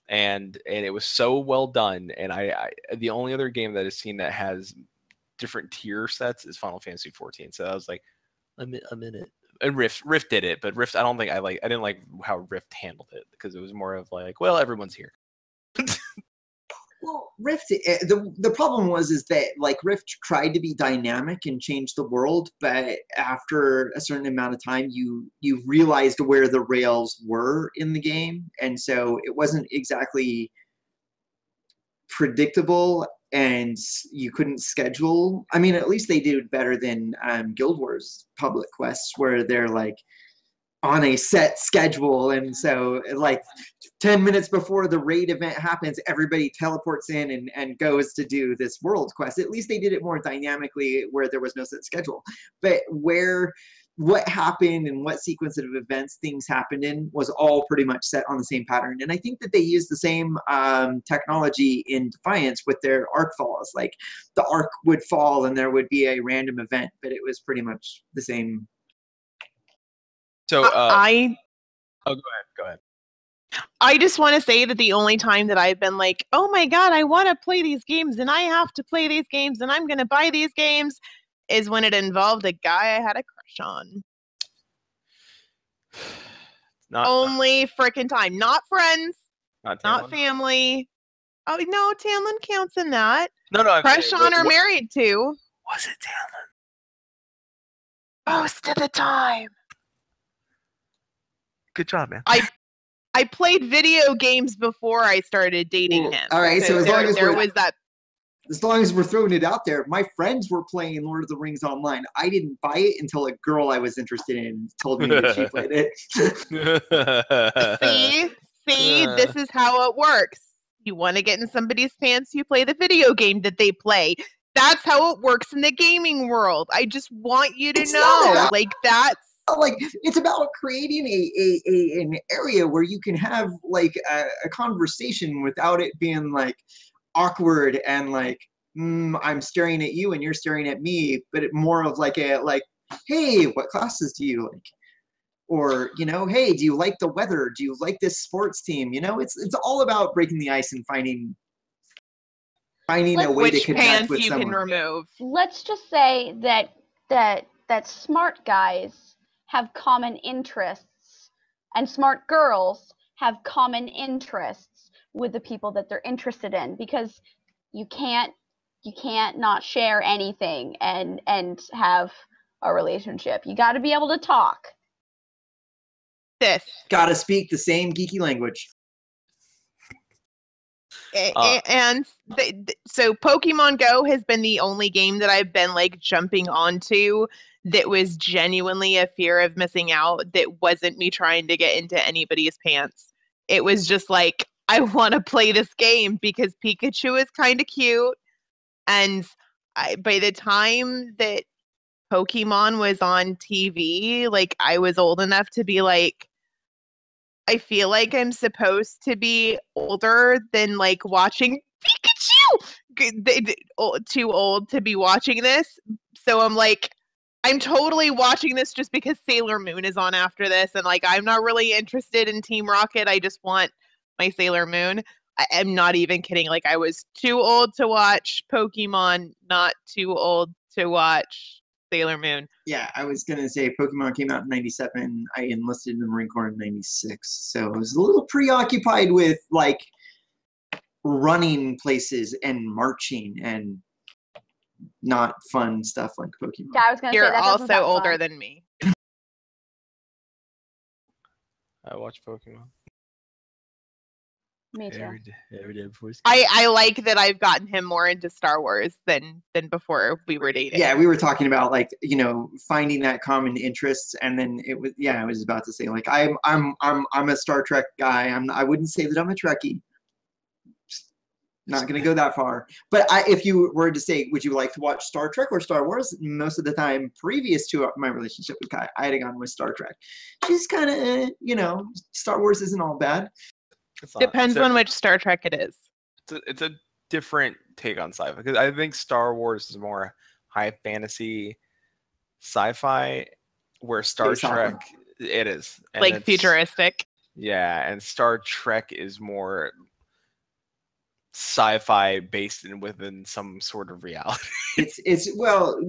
And it was so well done, and I the only other game that I've seen that has different tier sets is Final Fantasy 14. So I was like, I'm in it. And Rift did it, but Rift I didn't like how Rift handled it because it was more of like, well, everyone's here. Well, Rift, the problem is that like Rift tried to be dynamic and change the world, but after a certain amount of time, you realized where the rails were in the game, and so it wasn't exactly predictable, and you couldn't schedule. I mean, at least they did better than Guild Wars public quests, where they're like on a set schedule, and so like 10 minutes before the raid event happens, everybody teleports in and goes to do this world quest. At least they did it more dynamically where there was no set schedule. But what happened and what sequence of events things happened in was all pretty much set on the same pattern. And I think that they used the same technology in Defiance with their arc falls. Like the arc would fall and there would be a random event, but it was pretty much the same. So go ahead. I just want to say that the only time that I've been like, oh my God, I want to play these games and I have to play these games and I'm going to buy these games is when it involved a guy I had a crush on. Only frickin' time. Not friends. Not family. Oh, no, Tannlin counts in that. No, crush on or married to. Was it Tannlin? Most of the time. Good job, man. I played video games before I started dating him. All right, so as long as we're throwing it out there, my friends were playing Lord of the Rings online. I didn't buy it until a girl I was interested in told me that she played it. See, this is how it works. You want to get in somebody's pants, you play the video game that they play. That's how it works in the gaming world. I just want you to know, like that's. Like it's about creating an area where you can have like a conversation without it being like awkward and like I'm staring at you and you're staring at me, but it more of like hey, what classes do you like? Or hey, do you like the weather? Do you like this sports team? It's all about breaking the ice and finding a way to connect with someone. Can remove. Let's just say that smart guys have common interests and smart girls have common interests with the people that they're interested in, because you can't not share anything and have a relationship. You got to be able to talk. Got to speak the same geeky language. So Pokemon Go has been the only game that I've been like jumping onto that was genuinely a fear of missing out, that wasn't me trying to get into anybody's pants. It was just like, I want to play this game because Pikachu is kind of cute. And by the time that Pokemon was on TV, like, I was old enough to be like, I feel like I'm supposed to be older than like watching Pikachu. Too old to be watching this. So I'm like, I'm totally watching this just because Sailor Moon is on after this. And like, I'm not really interested in Team Rocket. I just want my Sailor Moon. I'm not even kidding. Like, I was too old to watch Pokemon, not too old to watch Sailor Moon. Yeah, I was going to say Pokemon came out in 97. I enlisted in the Marine Corps in 96. So I was a little preoccupied with like running places and marching and not fun stuff like Pokemon. Yeah, I was gonna say You're that doesn't also sound older fun. than me. I watch Pokemon Me too. every day before school. I like that I've gotten him more into Star Wars than before we were dating. Yeah, we were talking about like, you know, finding that common interests, and then it was, yeah, I was about to say like I'm a Star Trek guy. I wouldn't say that I'm a Trekkie. Not going to go that far. But if you were to say, would you like to watch Star Trek or Star Wars? Most of the time, previous to my relationship with Kai, I had gone with Star Trek. She's kind of, you know, Star Wars isn't all bad. Depends on which Star Trek it is. It's a different take on sci-fi, because I think Star Wars is more high fantasy sci-fi, where Star Trek, it is. And like futuristic. Yeah, and Star Trek is more sci-fi based within some sort of reality. It's well,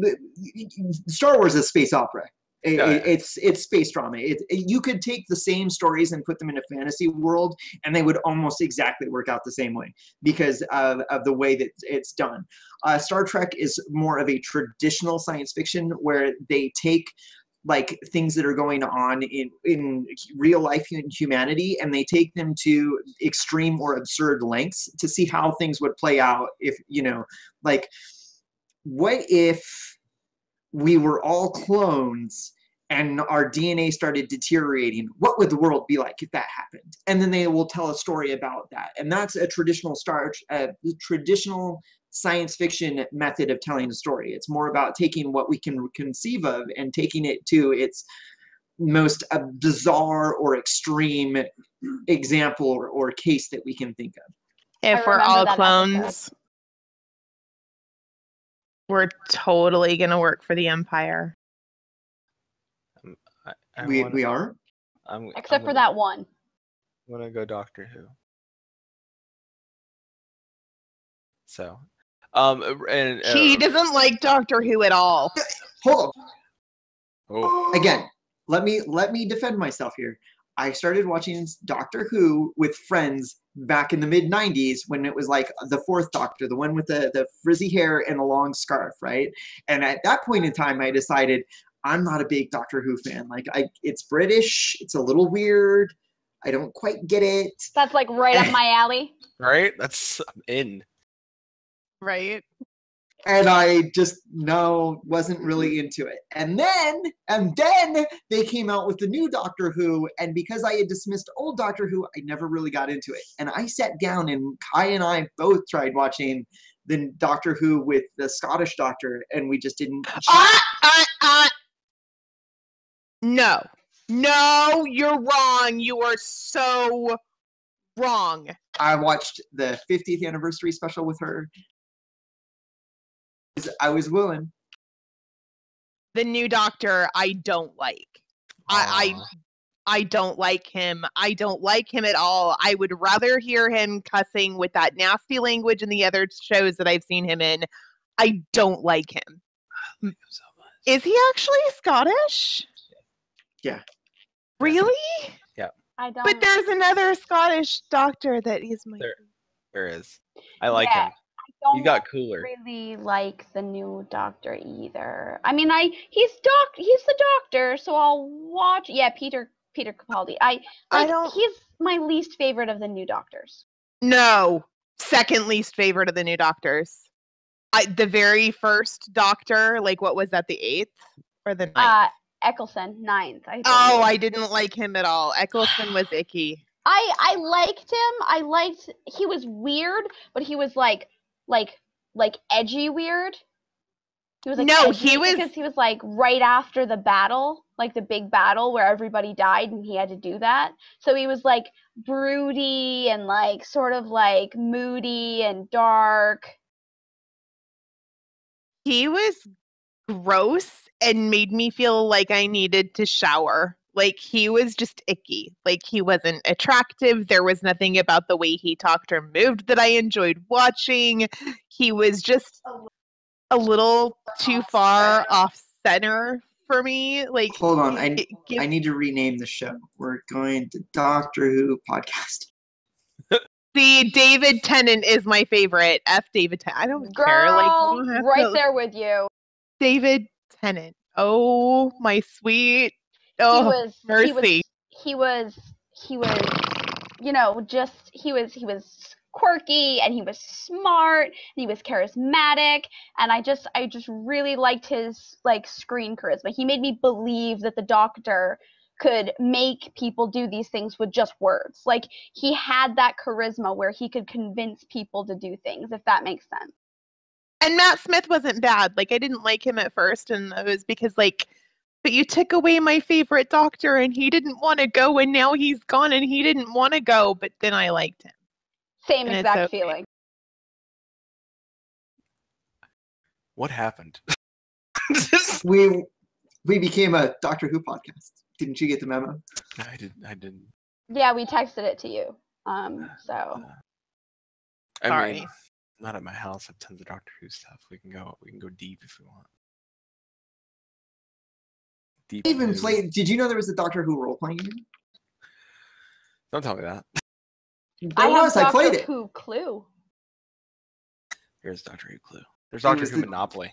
Star Wars is space opera. Yeah. It's space drama. You could take the same stories and put them in a fantasy world, and they would almost exactly work out the same way because of the way that it's done. Star Trek is more of a traditional science fiction where they take like things that are going on in real life humanity, and they take them to extreme or absurd lengths to see how things would play out if, you know, like, what if we were all clones and our DNA started deteriorating? What would the world be like if that happened? And then they will tell a story about that. And that's a traditional traditional science fiction method of telling a story. It's more about taking what we can conceive of and taking it to its most bizarre or extreme example or case that we can think of. If we're all clones, we're totally going to work for the Empire. We are? Except for that one. I'm going to go Doctor Who. So, he doesn't like Doctor Who at all. Hold on. Oh. Again, let me defend myself here. I started watching Doctor Who with friends back in the mid-90s when it was like the fourth Doctor, the one with the frizzy hair and the long scarf, right? And at that point in time, I decided I'm not a big Doctor Who fan. Like, it's British, it's a little weird, I don't quite get it. That's like right up my alley. Right? That's in. Right. And I just wasn't really into it. And then they came out with the new Doctor Who, and because I had dismissed old Doctor Who, I never really got into it. And I sat down, and Kai and I both tried watching the Doctor Who with the Scottish Doctor, and we just didn't. No, you're wrong. You are so wrong. I watched the 50th anniversary special with her. I was willing. The new Doctor, I don't like. I don't like him. I don't like him at all. I would rather hear him cussing with that nasty language in the other shows that I've seen him in. I don't like him. So is he actually Scottish? Yeah. Really? Yeah. I don't. But there's another Scottish Doctor that is my. There is. I like him. He got cooler. Really like the new Doctor either. I mean, he's the Doctor, so I'll watch. Yeah, Peter Capaldi. I don't. He's my least favorite of the new Doctors. No, Second least favorite of the new doctors. The very first doctor, like what was that, the 8th or the 9th? Eccleston, 9th. Oh, I didn't like him at all. Eccleston was icky. I liked him. He was weird, but he was like edgy weird. He was like no, edgy because he was like right after the battle, like the big battle where everybody died and he had to do that. So he was like broody and like sort of like moody and dark. He was gross and made me feel like I needed to shower. Like, he was just icky. Like, he wasn't attractive. There was nothing about the way he talked or moved that I enjoyed watching. He was just a little too far off center for me. Like, hold on, I need to rename the show. We're going to Doctor Who podcast. The David Tennant is my favorite. F David Tennant. I don't care. Like, you don't have right there with you. David Tennant. Oh, my sweet. Oh, mercy. He was, you know, just he was quirky and he was smart and he was charismatic, and I just really liked his like screen charisma. He made me believe that the Doctor could make people do these things with just words. Like, he had that charisma where he could convince people to do things, if that makes sense. And Matt Smith wasn't bad. Like, I didn't like him at first, and it was because, like, but you took away my favorite Doctor, and he didn't want to go, and now he's gone, and he didn't want to go, but then I liked him. Same exact feeling. What happened? We became a Doctor Who podcast. Didn't you get the memo? I didn't. Yeah, we texted it to you. So. I mean, not at my house. I have tons of Doctor Who stuff. We can go deep if we want. Deep. Even play. Did you know there was a Doctor Who role playing game? Don't tell me that. I played it. Doctor Who Clue. Here's Doctor Who Clue. There's Doctor Who Monopoly.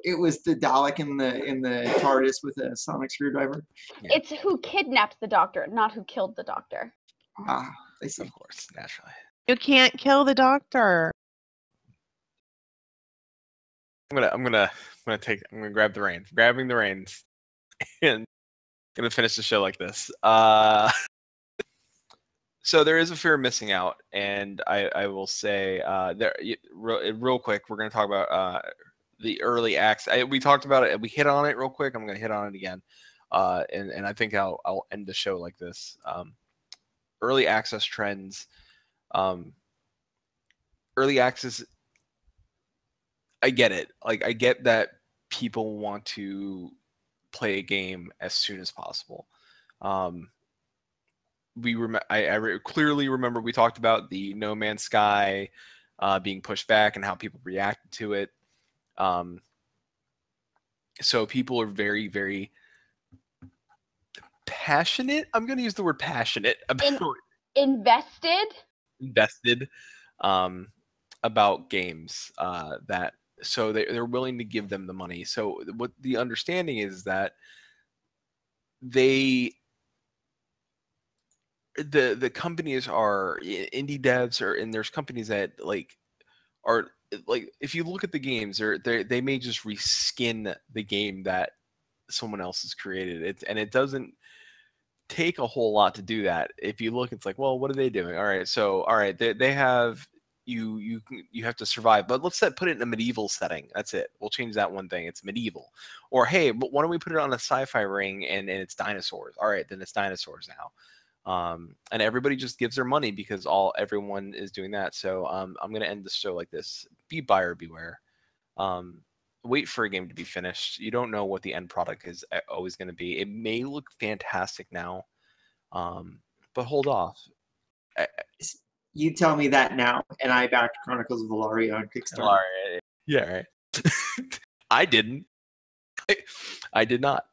It was the Dalek in the TARDIS with a sonic screwdriver. Yeah. It's who kidnapped the Doctor, not who killed the Doctor. Ah, I see. Of course, naturally. You can't kill the Doctor. I'm gonna grab the reins. Grabbing the reins, and gonna finish the show like this. So there is a fear of missing out, and I will say real quick. We're gonna talk about the early access. We talked about it. We hit on it real quick. I'm gonna hit on it again, and I think I'll end the show like this. Early access trends. Early access. I get it. Like, I get that people want to play a game as soon as possible. I clearly remember we talked about the No Man's Sky being pushed back and how people reacted to it. So people are very, very passionate. I'm going to use the word passionate about invested about games that. So they're willing to give them the money. So what the understanding is that the companies are indie devs, and there's companies that are if you look at the games, they may just reskin the game that someone else has created. And it doesn't take a whole lot to do that. If you look, it's like, well, what are they doing? All right, they have. You have to survive, but let's put it in a medieval setting. That's it. We'll change that one thing. It's medieval. Or hey, but why don't we put it on a sci-fi ring and it's dinosaurs? All right, then it's dinosaurs now. And everybody just gives their money because everyone is doing that. So I'm gonna end the show like this: be buyer beware. Wait for a game to be finished. You don't know what the end product is always going to be. It may look fantastic now, but hold off. You tell me that now, and I backed Chronicles of Valeria on Kickstarter. Yeah, right. I didn't. I did not.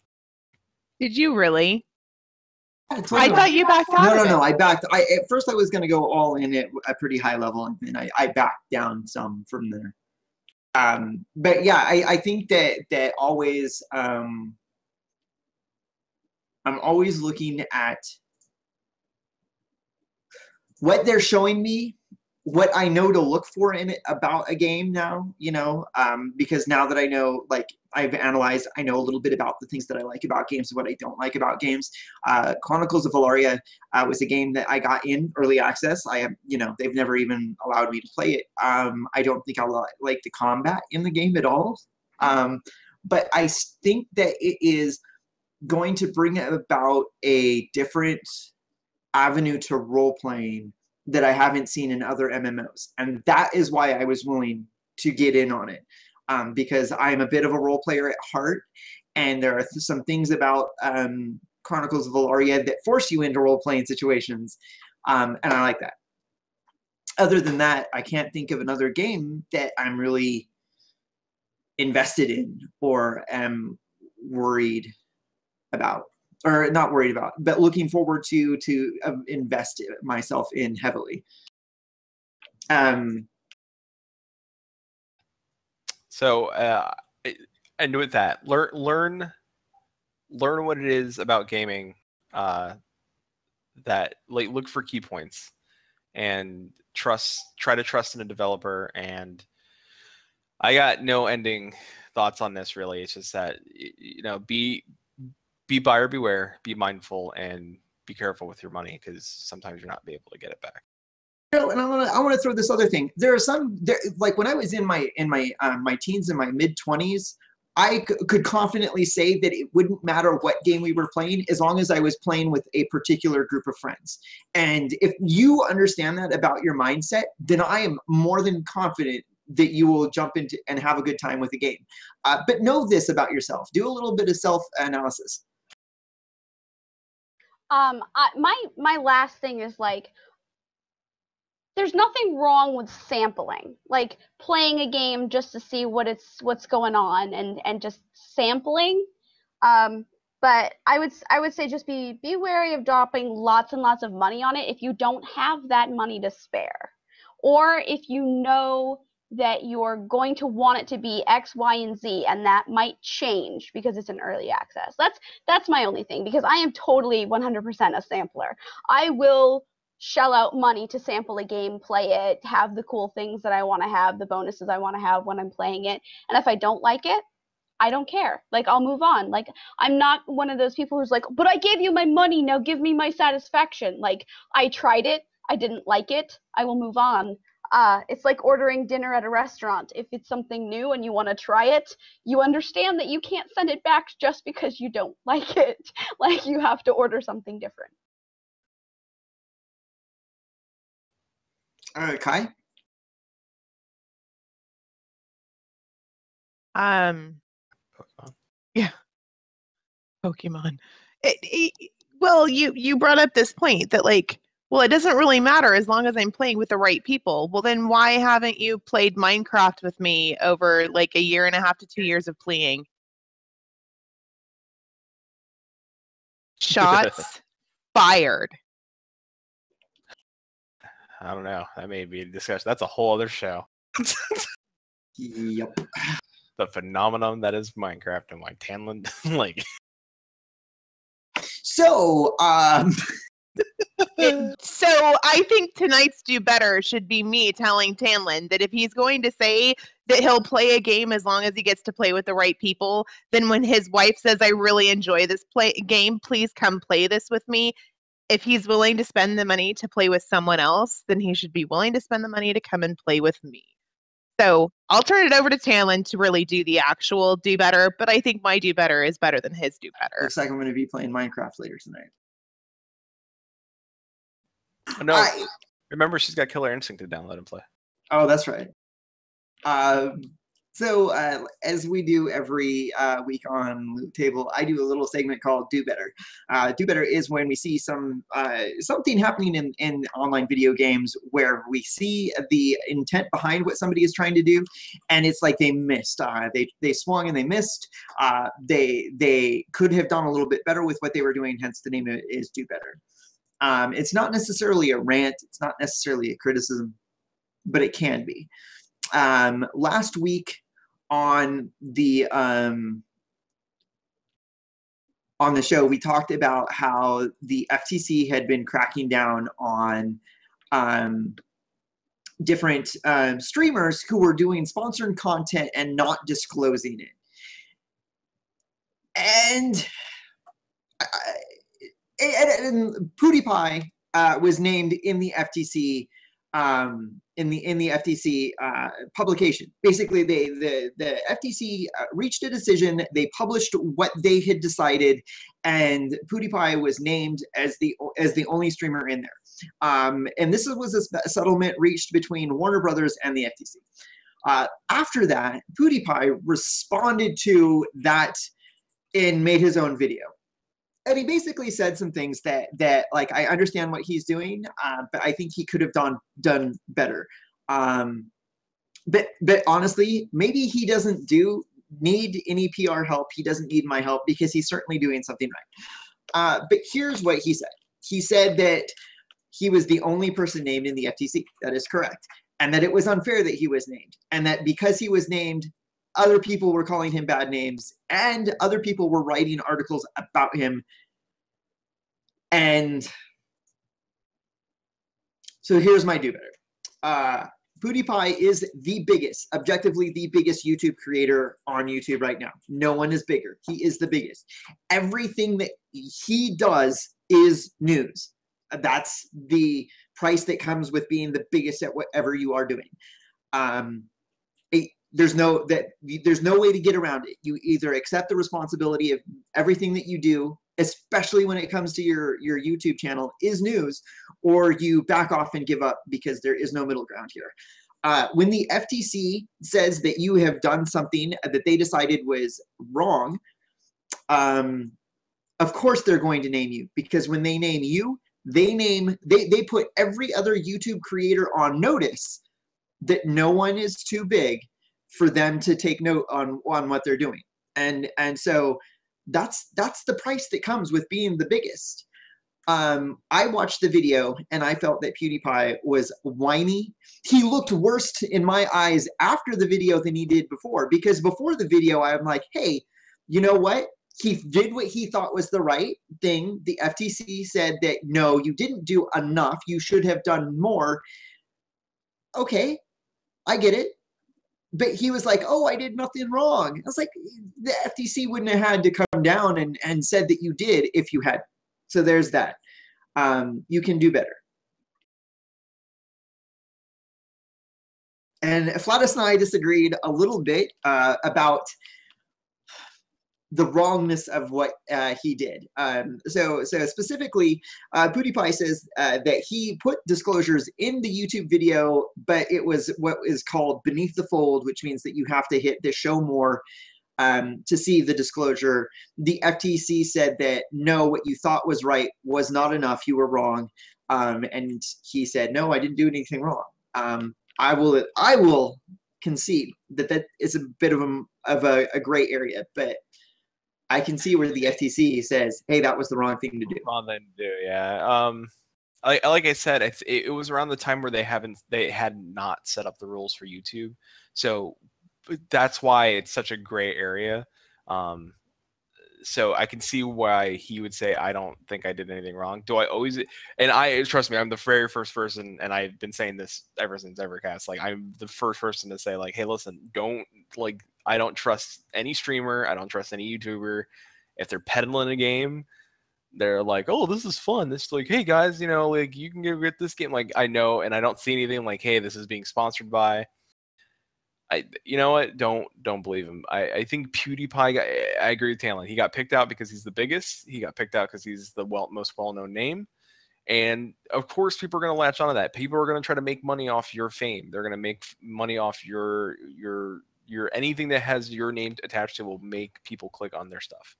Did you really? I thought you backed out. No. I backed. At first I was going to go all in at a pretty high level, and then I backed down some from there. But yeah, I think that always I'm always looking at what they're showing me, what I know to look for in it about a game now, you know, because now that I know, like I've analyzed, I know a little bit about the things that I like about games and what I don't like about games. Chronicles of Valeria was a game that I got in early access. I have, you know, they've never even allowed me to play it. I don't think I like the combat in the game at all. But I think that it is going to bring about a different avenue to role playing that I haven't seen in other MMOs. And that is why I was willing to get in on it. Because I'm a bit of a role player at heart, and there are some things about Chronicles of Valeria that force you into role-playing situations, and I like that. Other than that, I can't think of another game that I'm really invested in or am worried about. Or not worried about, but looking forward to invest myself in heavily. So, and with that, learn what it is about gaming. That like look for key points, and try to trust in a developer. And I got no ending thoughts on this really. It's just that, you know, be buyer beware, be mindful, and be careful with your money, because sometimes you're not be able to get it back. And I want to throw this other thing. There are some like when I was in my teens and my mid-20s, I could confidently say that it wouldn't matter what game we were playing as long as I was playing with a particular group of friends. And if you understand that about your mindset, then I am more than confident that you will jump into and have a good time with the game. But know this about yourself. Do a little bit of self-analysis. My last thing is, like, there's nothing wrong with sampling, like playing a game just to see what's going on and just sampling. But I would say just be wary of dropping lots and lots of money on it if you don't have that money to spare, or if you know that you're going to want it to be X, Y, and Z, and that might change because it's in early access. That's my only thing, because I am totally 100% a sampler. I will shell out money to sample a game, play it, have the cool things that I want to have, the bonuses I want to have when I'm playing it. And if I don't like it, I don't care. Like, I'll move on. Like, I'm not one of those people who's like, but I gave you my money, now give me my satisfaction. Like, I tried it, I didn't like it, I will move on. It's like ordering dinner at a restaurant. If it's something new and you want to try it, you understand that you can't send it back just because you don't like it. Like, you have to order something different. Kai? Pokemon. Yeah. Pokemon. Well, you brought up this point that, like, well, it doesn't really matter as long as I'm playing with the right people. Well, then why haven't you played Minecraft with me over like a year and a half to 2 years of playing? Shots fired. I don't know. That may be a discussion. That's a whole other show. Yep. The phenomenon that is Minecraft and why Tannlin, like. So, So I think tonight's Do Better should be me telling Tannlin that if he's going to say that he'll play a game as long as he gets to play with the right people, then when his wife says, I really enjoy this game, please come play this with me. If he's willing to spend the money to play with someone else, then he should be willing to spend the money to come and play with me. So I'll turn it over to Tannlin to really do the actual Do Better, but I think my Do Better is better than his Do Better. Looks like I'm going to be playing Minecraft later tonight. Oh, no, remember, she's got Killer Instinct to download and play. Oh, that's right. So as we do every week on Loot Table, I do a little segment called Do Better. Do Better is when we see something happening in online video games where we see the intent behind what somebody is trying to do, and it's like they missed. They swung and they missed. They could have done a little bit better with what they were doing, hence the name of it is Do Better. It's not necessarily a rant. It's not necessarily a criticism, but it can be. Last week on the show, we talked about how the FTC had been cracking down on different streamers who were doing sponsored content and not disclosing it. And PewDiePie was named in the FTC in the FTC publication. Basically, the FTC reached a decision. They published what they had decided, and PewDiePie was named as the only streamer in there. And this was a settlement reached between Warner Brothers and the FTC. After that, PewDiePie responded to that and made his own video. And he basically said some things that like, I understand what he's doing, but I think he could have done better. But honestly, maybe he doesn't need any PR help. He doesn't need my help because he's certainly doing something right. But here's what he said. He said that he was the only person named in the FTC. That is correct. And that it was unfair that he was named. And that because he was named, other people were calling him bad names, and other people were writing articles about him. And so here's my do better. PewDiePie is the biggest, objectively the biggest YouTube creator on YouTube right now. No one is bigger. He is the biggest. Everything that he does is news. That's the price that comes with being the biggest at whatever you are doing. There's no way to get around it. You either accept the responsibility of everything that you do, especially when it comes to your YouTube channel, is news, or you back off and give up because there is no middle ground here. When the FTC says that you have done something that they decided was wrong, of course they're going to name you, because when they name you, they put every other YouTube creator on notice that no one is too big for them to take note on what they're doing. And so that's the price that comes with being the biggest. I watched the video and I felt that PewDiePie was whiny. He looked worse in my eyes after the video than he did before, because before the video, I'm like, hey, you know what? He did what he thought was the right thing. The FTC said that, no, you didn't do enough. You should have done more. Okay, I get it. But he was like, oh, I did nothing wrong. I was like, the FTC wouldn't have had to come down and said that you did if you had. So there's that. You can do better. And Flattuss and I disagreed a little bit about the wrongness of what he did. So specifically, PewDiePie says that he put disclosures in the YouTube video, but it was what is called beneath the fold, which means that you have to hit the show more to see the disclosure. The FTC said that, no, what you thought was right was not enough. You were wrong. And he said, no, I didn't do anything wrong. I will concede that is a bit of a gray area, but I can see where the FTC says, hey, that was the wrong thing to do. Wrong thing to do, yeah. Like I said, it was around the time where they had not set up the rules for YouTube, so that's why it's such a gray area. So I can see why he would say, I don't think I did anything wrong. Do I always? And trust me, I'm the very first person, and I've been saying this ever since Evercast. Like, I'm the first person to say, like, hey, listen, I don't trust any streamer. I don't trust any YouTuber. If they're peddling a game, they're like, oh, this is fun. This is like, hey guys, like, you can get this game. Like, I know, and I don't see anything like, hey, this is being sponsored by. You know what? Don't believe him. I think PewDiePie I agree with Tannlin. He got picked out because he's the biggest. He got picked out because he's the most well-known name. And of course, people are going to latch onto that. People are going to try to make money off your fame. They're going to make money off your anything that has your name attached to will make people click on their stuff.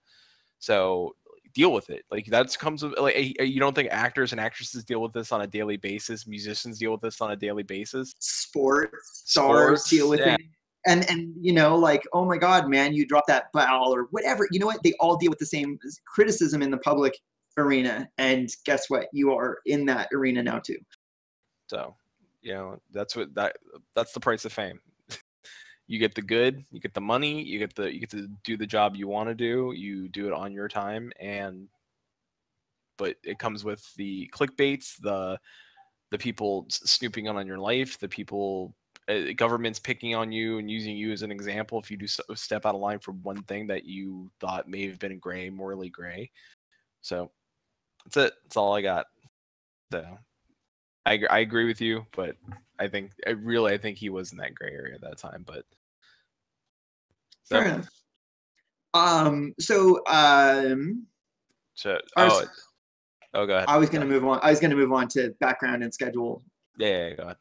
So deal with it. Like, that comes with, like, you don't think actors and actresses deal with this on a daily basis? Musicians deal with this on a daily basis. Sports stars deal with it. And like, oh my God, man, you dropped that ball or whatever. You know what? They all deal with the same criticism in the public arena. And guess what? You are in that arena now too. So, that's the price of fame. You get the good, you get the money, you get to do the job you want to do. You do it on your time, but it comes with the clickbaits, the the people snooping on your life, the people, governments picking on you and using you as an example if you do step out of line for one thing that you thought may have been gray, morally gray. So that's it. That's all I got. So I agree with you, but I think he was in that gray area at that time. But Fair enough. Go ahead. I was going to move on. I was going to move on to background and schedule. Yeah, go ahead.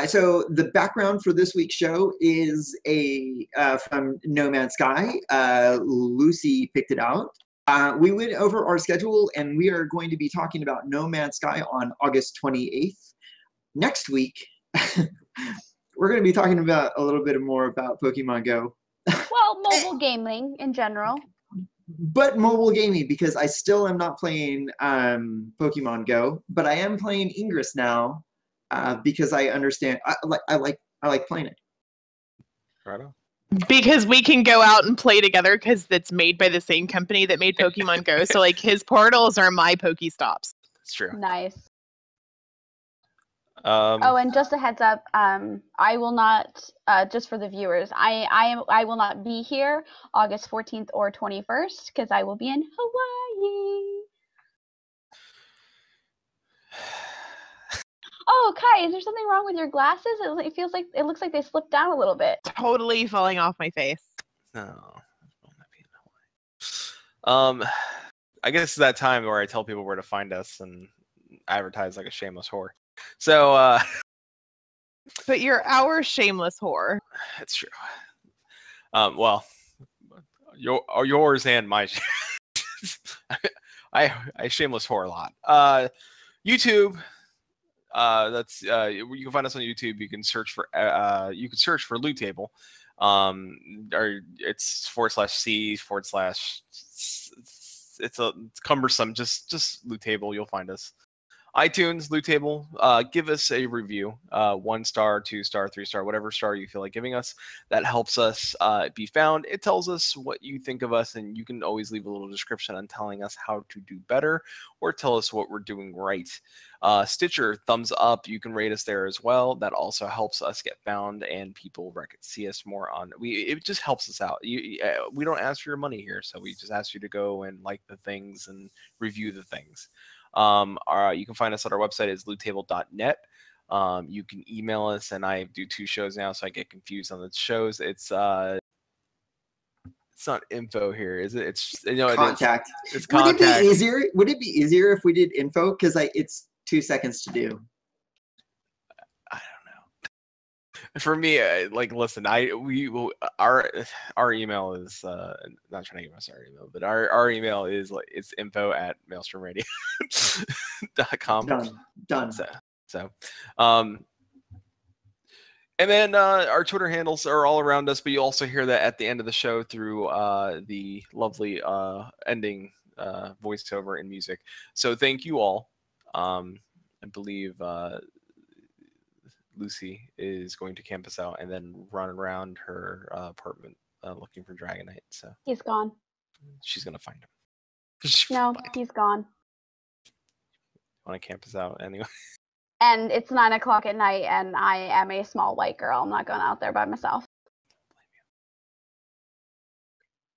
So the background for this week's show is from Nomad Sky. Lucy picked it out. We went over our schedule, and we are going to be talking about Nomad Sky on August 28th. Next week, we're going to be talking about a little bit more about Pokemon Go. Well, mobile gaming in general. But mobile gaming, because I still am not playing Pokemon Go, but I am playing Ingress now because I understand. I like playing it. Right on. Because we can go out and play together because it's made by the same company that made Pokemon Go. So like his portals are my Pokestops. It's true. Nice. And just a heads up, I will not, just for the viewers, I will not be here August 14th or 21st because I will be in Hawaii. Oh, Kai, is there something wrong with your glasses? It looks like they slipped down a little bit. Totally falling off my face. No. I guess it's that time where I tell people where to find us and advertise like a shameless whore. So, but you're our shameless whore. It's true. Well, yours and my. I shameless whore a lot. YouTube. That's you can find us on YouTube. You can search for Loot Table. Or it's /C/ it's cumbersome. Just Loot Table. You'll find us. iTunes, Loot Table, give us a review, 1 star, 2 star, 3 star, whatever star you feel like giving us. That helps us be found. It tells us what you think of us, and you can always leave a little description on telling us how to do better or tell us what we're doing right. Stitcher, thumbs up. You can rate us there as well. That also helps us get found and people see us more on. It just helps us out. We don't ask for your money here, so we just ask you to go and like the things and review the things. You can find us at our website is loottable.net. You can email us, and I do 2 shows now, so I get confused on the shows. It's not info here, is it? It's contact. It's contact. Would it be easier if we did info? Because it's 2 seconds to do. I don't know. For me, listen, our email is not trying to give us our email, but our email is it's info@maelstromradio.com. Done. So and then our Twitter handles are all around us, but you also hear that at the end of the show through the lovely ending voiceover and music. So thank you all. I believe Lucy is going to camp us out and then run around her apartment looking for Dragonite. So he's gone. She's gonna find him. No, he's gone. Want to camp us out anyway? And it's 9 o'clock at night, and I am a small white girl. I'm not going out there by myself.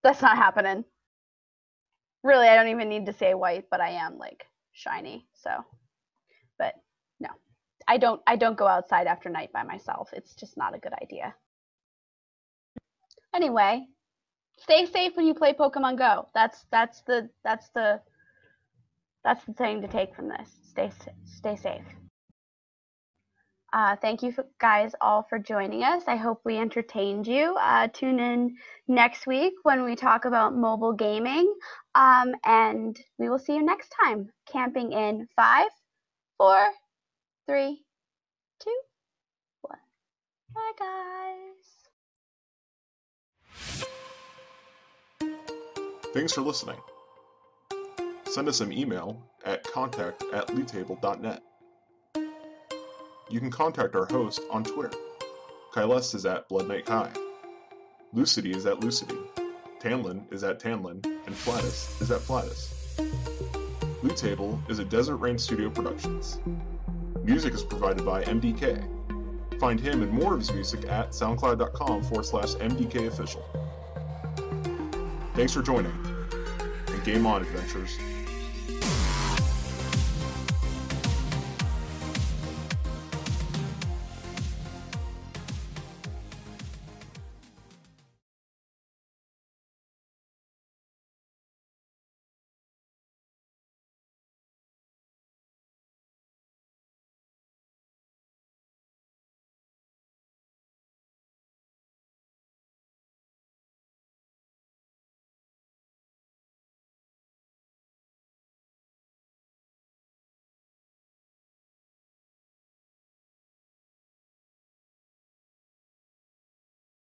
That's not happening. Really, I don't even need to say white, but I am shiny. So, but no. I don't go outside after night by myself. It's just not a good idea. Anyway, stay safe when you play Pokemon Go. That's the thing to take from this. Stay safe. Thank you guys all for joining us. I hope we entertained you. Tune in next week when we talk about mobile gaming. And we will see you next time. Camping in 5, 4, 3, 2, 1. Bye, guys. Thanks for listening. Send us an email at contact@loottable.net. You can contact our host on Twitter. Caeleste is at BloodKnightKai. Lucitie is at Lucitie. Tannlin is at Tannlin. And Flattuss is at Flattuss. Loot Table is a Desert Rain Studio Productions. Music is provided by MDK. Find him and more of his music at soundcloud.com/MDKofficial. Thanks for joining, and game on, adventurers.